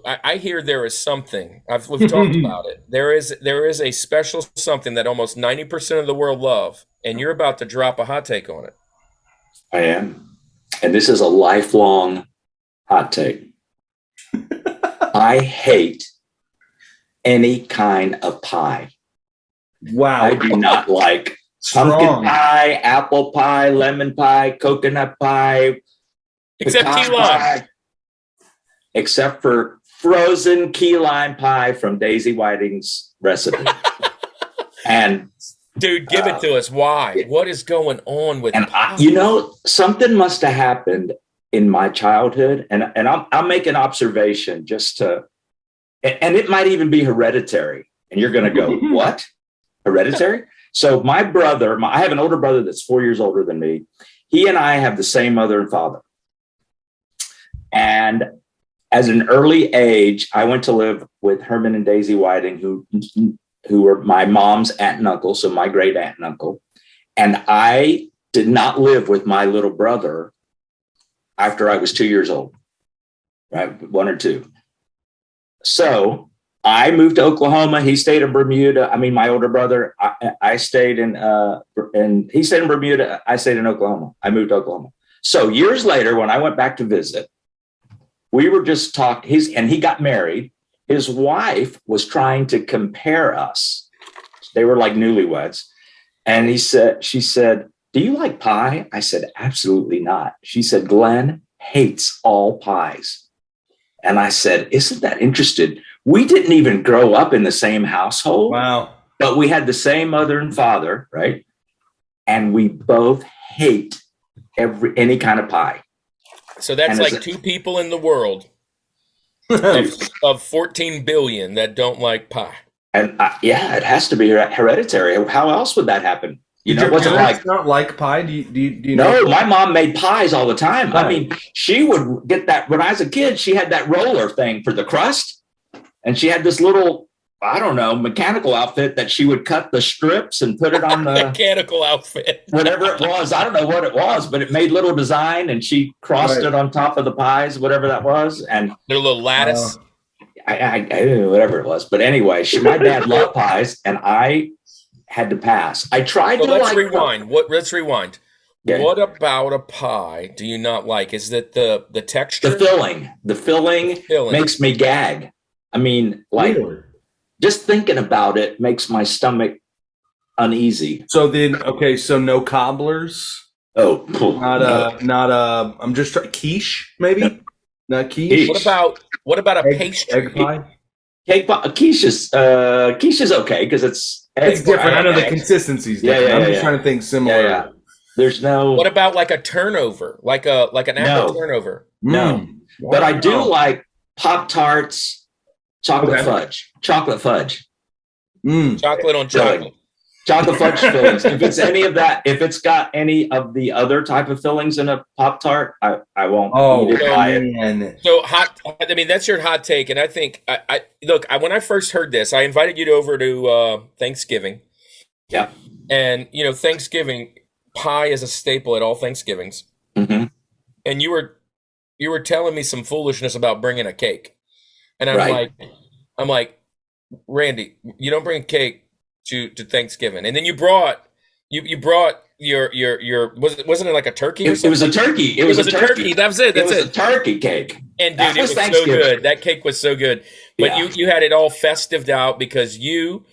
I hear there is something. We've talked about it. There is a special something that almost 90% of the world love, and you're about to drop a hot take on it. I am. And this is a lifelong hot take. I hate any kind of pie. Wow. I do not like pumpkin pie, apple pie, lemon pie, coconut pie. Except key lime. Except for frozen key lime pie from Daisy Whiting's recipe. And dude, give it to us. Why? What is going on with pie? Something must have happened in my childhood, and I'll make an observation just to, and it might even be hereditary. And you're going to go, what? Hereditary? So my brother, I have an older brother that's 4 years older than me. He and I have the same mother and father. And as an early age, I went to live with Herman and Daisy Whiting, who were my mom's aunt and uncle, so my great aunt and uncle. And I did not live with my little brother after I was 2 years old, right? 1 or 2. So I moved to Oklahoma. He stayed in Bermuda. I mean, my older brother, I stayed in he stayed in Bermuda. I stayed in Oklahoma. I moved to Oklahoma. So years later, when I went back to visit, we were just talking, and he got married. His wife was trying to compare us. They were like newlyweds. And she said, do you like pie? I said, absolutely not. She said, Glenn hates all pies. And I said, isn't that interesting? We didn't even grow up in the same household. Wow. But we had the same mother and father, right? And we both hate any kind of pie. So that's like 2 people in the world of 14 billion that don't like pie. And it has to be hereditary. How else would that happen? It wasn't not like pie. Do you know? No, my mom made pies all the time. Right. I mean, she would get that when I was a kid. She had that roller thing for the crust, and she had this little, I don't know, mechanical outfit that she would cut the strips and put it on the mechanical outfit, whatever it was. I don't know what it was, but it made little design, and she crossed it on top of the pies, whatever that was, and a little lattice. I don't know, whatever it was. But anyway, my dad loved pies, and I had to pass. I tried So to let's like. rewind. Let's rewind. Okay. What about a pie do you not like? Is it the texture? The filling makes me gag. I mean, like just thinking about it makes my stomach uneasy. So then, okay, so no cobblers. Oh, Not I'm just trying quiche, maybe. Not quiche. What about a pastry? Egg pie. Cake pie, quiche is okay because it's different. I know the consistency's different. I'm just trying to think similar. Yeah. There's no. What about like a turnover, like an apple turnover? No, but I do like Pop-Tarts, chocolate fudge. Chocolate on chocolate. Chocolate fudge fillings. If it's any of that, if it's got any of the other type of fillings in a Pop-Tart, I won't eat it. Man. So hot. I mean, that's your hot take, and I think when I first heard this, I invited you over to Thanksgiving. Yeah, and Thanksgiving pie is a staple at all Thanksgivings. Mm-hmm. And you were telling me some foolishness about bringing a cake, and I'm like, Randy, you don't bring a cake to Thanksgiving. And then you brought your wasn't it like a turkey? It was a turkey. It was a turkey. That was it. That's it. It was a turkey cake. And dude, it was so good. That cake was so good. But you had it all festived out because you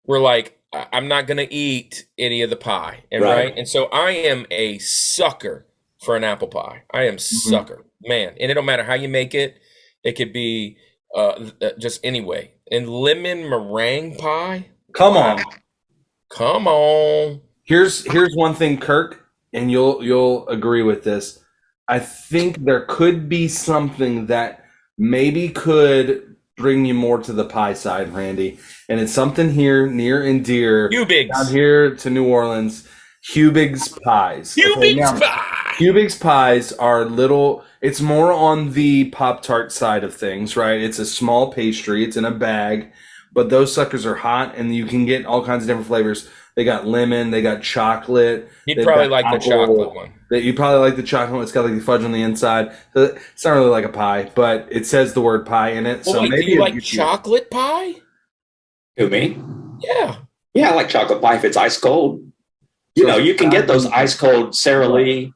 were like, I'm not going to eat any of the pie. And right. And so I am a sucker for an apple pie. I am sucker, man. And it don't matter how you make it. It could be just anyway. And lemon meringue pie. Come on. Here's one thing, Kirk, and you'll agree with this. I think there could be something that maybe could bring you more to the pie side, Randy. And it's something here near and dear. Hubig's. Down here to New Orleans. Hubig's pies. Hubig's pies are little, it's more on the Pop-Tart side of things, right? It's a small pastry. It's in a bag. But those suckers are hot, and you can get all kinds of different flavors. They got lemon, they got chocolate. You'd probably like the chocolate one. You probably like the chocolate one. It's got like the fudge on the inside. It's not really like a pie, but it says the word pie in it. Well, so maybe do you like chocolate pie? Who, me? Yeah. Yeah, I like chocolate pie if it's ice cold. You can get those ice cold Sara Lee.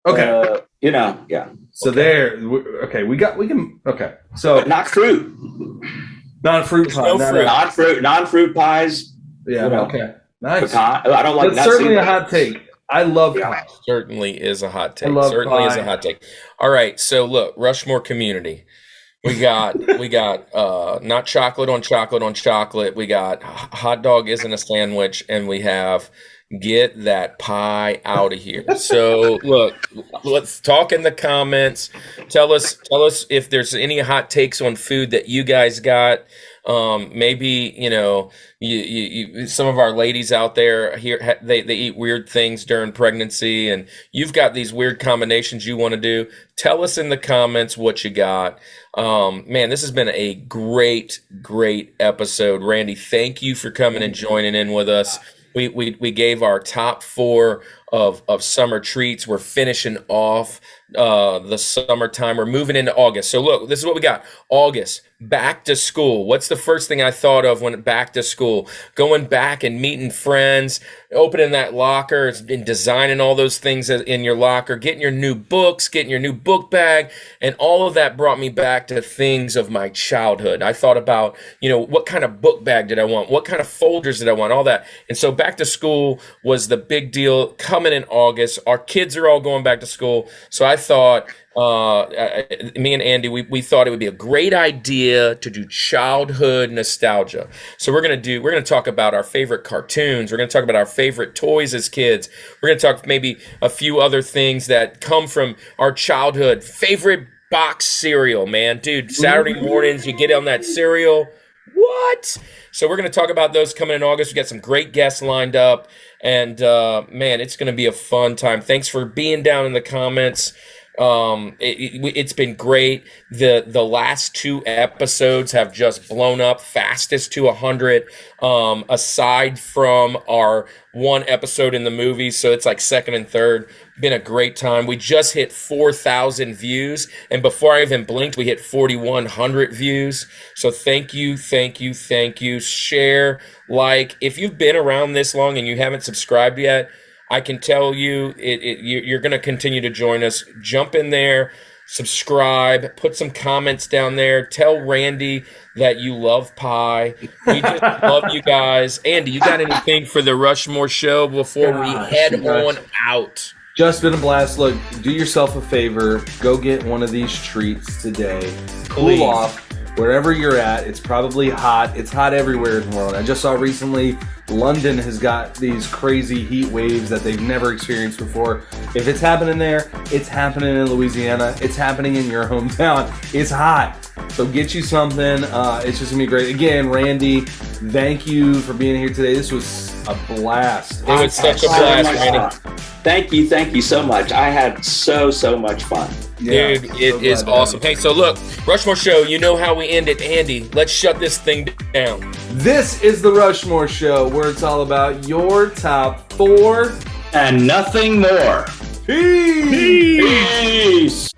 Okay. Yeah. So So but not fruit. Non-fruit pie. Non-fruit pies. Yeah. Okay. Nice. Pecan. I don't like. That's certainly a hot take. I love pie. Certainly is a hot take. Is a hot take. All right. So look, Rushmore community. We got not chocolate on chocolate on chocolate. We got hot dog isn't a sandwich, and we have get that pie out of here. So look, let's talk in the comments. Tell us if there's any hot takes on food that you guys got. Maybe you some of our ladies out there here they eat weird things during pregnancy, and you've got these weird combinations you want to do. Tell us in the comments what you got. Man, this has been a great episode. Randy, thank you for coming and joining in with us. We gave our top 4 of summer treats. We're finishing off the summertime. We're moving into August. So look, this is what we got. August, back to school. What's the first thing I thought of when back to school? Going back and meeting friends, opening that locker and designing all those things in your locker, getting your new books, getting your new book bag, and all of that brought me back to things of my childhood. I thought about, what kind of book bag did I want? What kind of folders did I want? All that. And so back to school was the big deal coming in August. Our kids are all going back to school. So I thought, me and Andy, we thought it would be a great idea to do childhood nostalgia. So we're going to talk about our favorite cartoons. We're going to talk about our favorite toys as kids. We're going to talk maybe a few other things that come from our childhood. Favorite box cereal, man. Dude, Saturday mornings, you get on that cereal. What? So we're going to talk about those coming in August. We got some great guests lined up. And, man, it's going to be a fun time. Thanks for being down in the comments. It's been great. The last 2 episodes have just blown up, fastest to 100. Aside from our 1 episode in the movie, so it's like second and third. Been a great time. We just hit 4,000 views, and before I even blinked, we hit 4,100 views. So thank you. Share, like, if you've been around this long and you haven't subscribed yet, I can tell you you're going to continue to join us. Jump in there, subscribe, put some comments down there. Tell Randy that you love pie. We just love you guys. Andy, you got anything for the Rushmore show before we head on out? Just been a blast. Look, do yourself a favor. Go get one of these treats today. Please. Cool off wherever you're at. It's probably hot. It's hot everywhere in the world. I just saw recently London has got these crazy heat waves that they've never experienced before. If it's happening there, it's happening in Louisiana. It's happening in your hometown. It's hot. So get you something. It's just going to be great. Again, Randy, thank you for being here today. This was a blast. It was such a blast, Randy. Thank you so much. I had so much fun. Yeah, dude, it is awesome. Hey, so look, Rushmore Show, you know how we end it. Andy, let's shut this thing down. This is the Rushmore Show, where it's all about your top 4 and nothing more. Peace. Peace.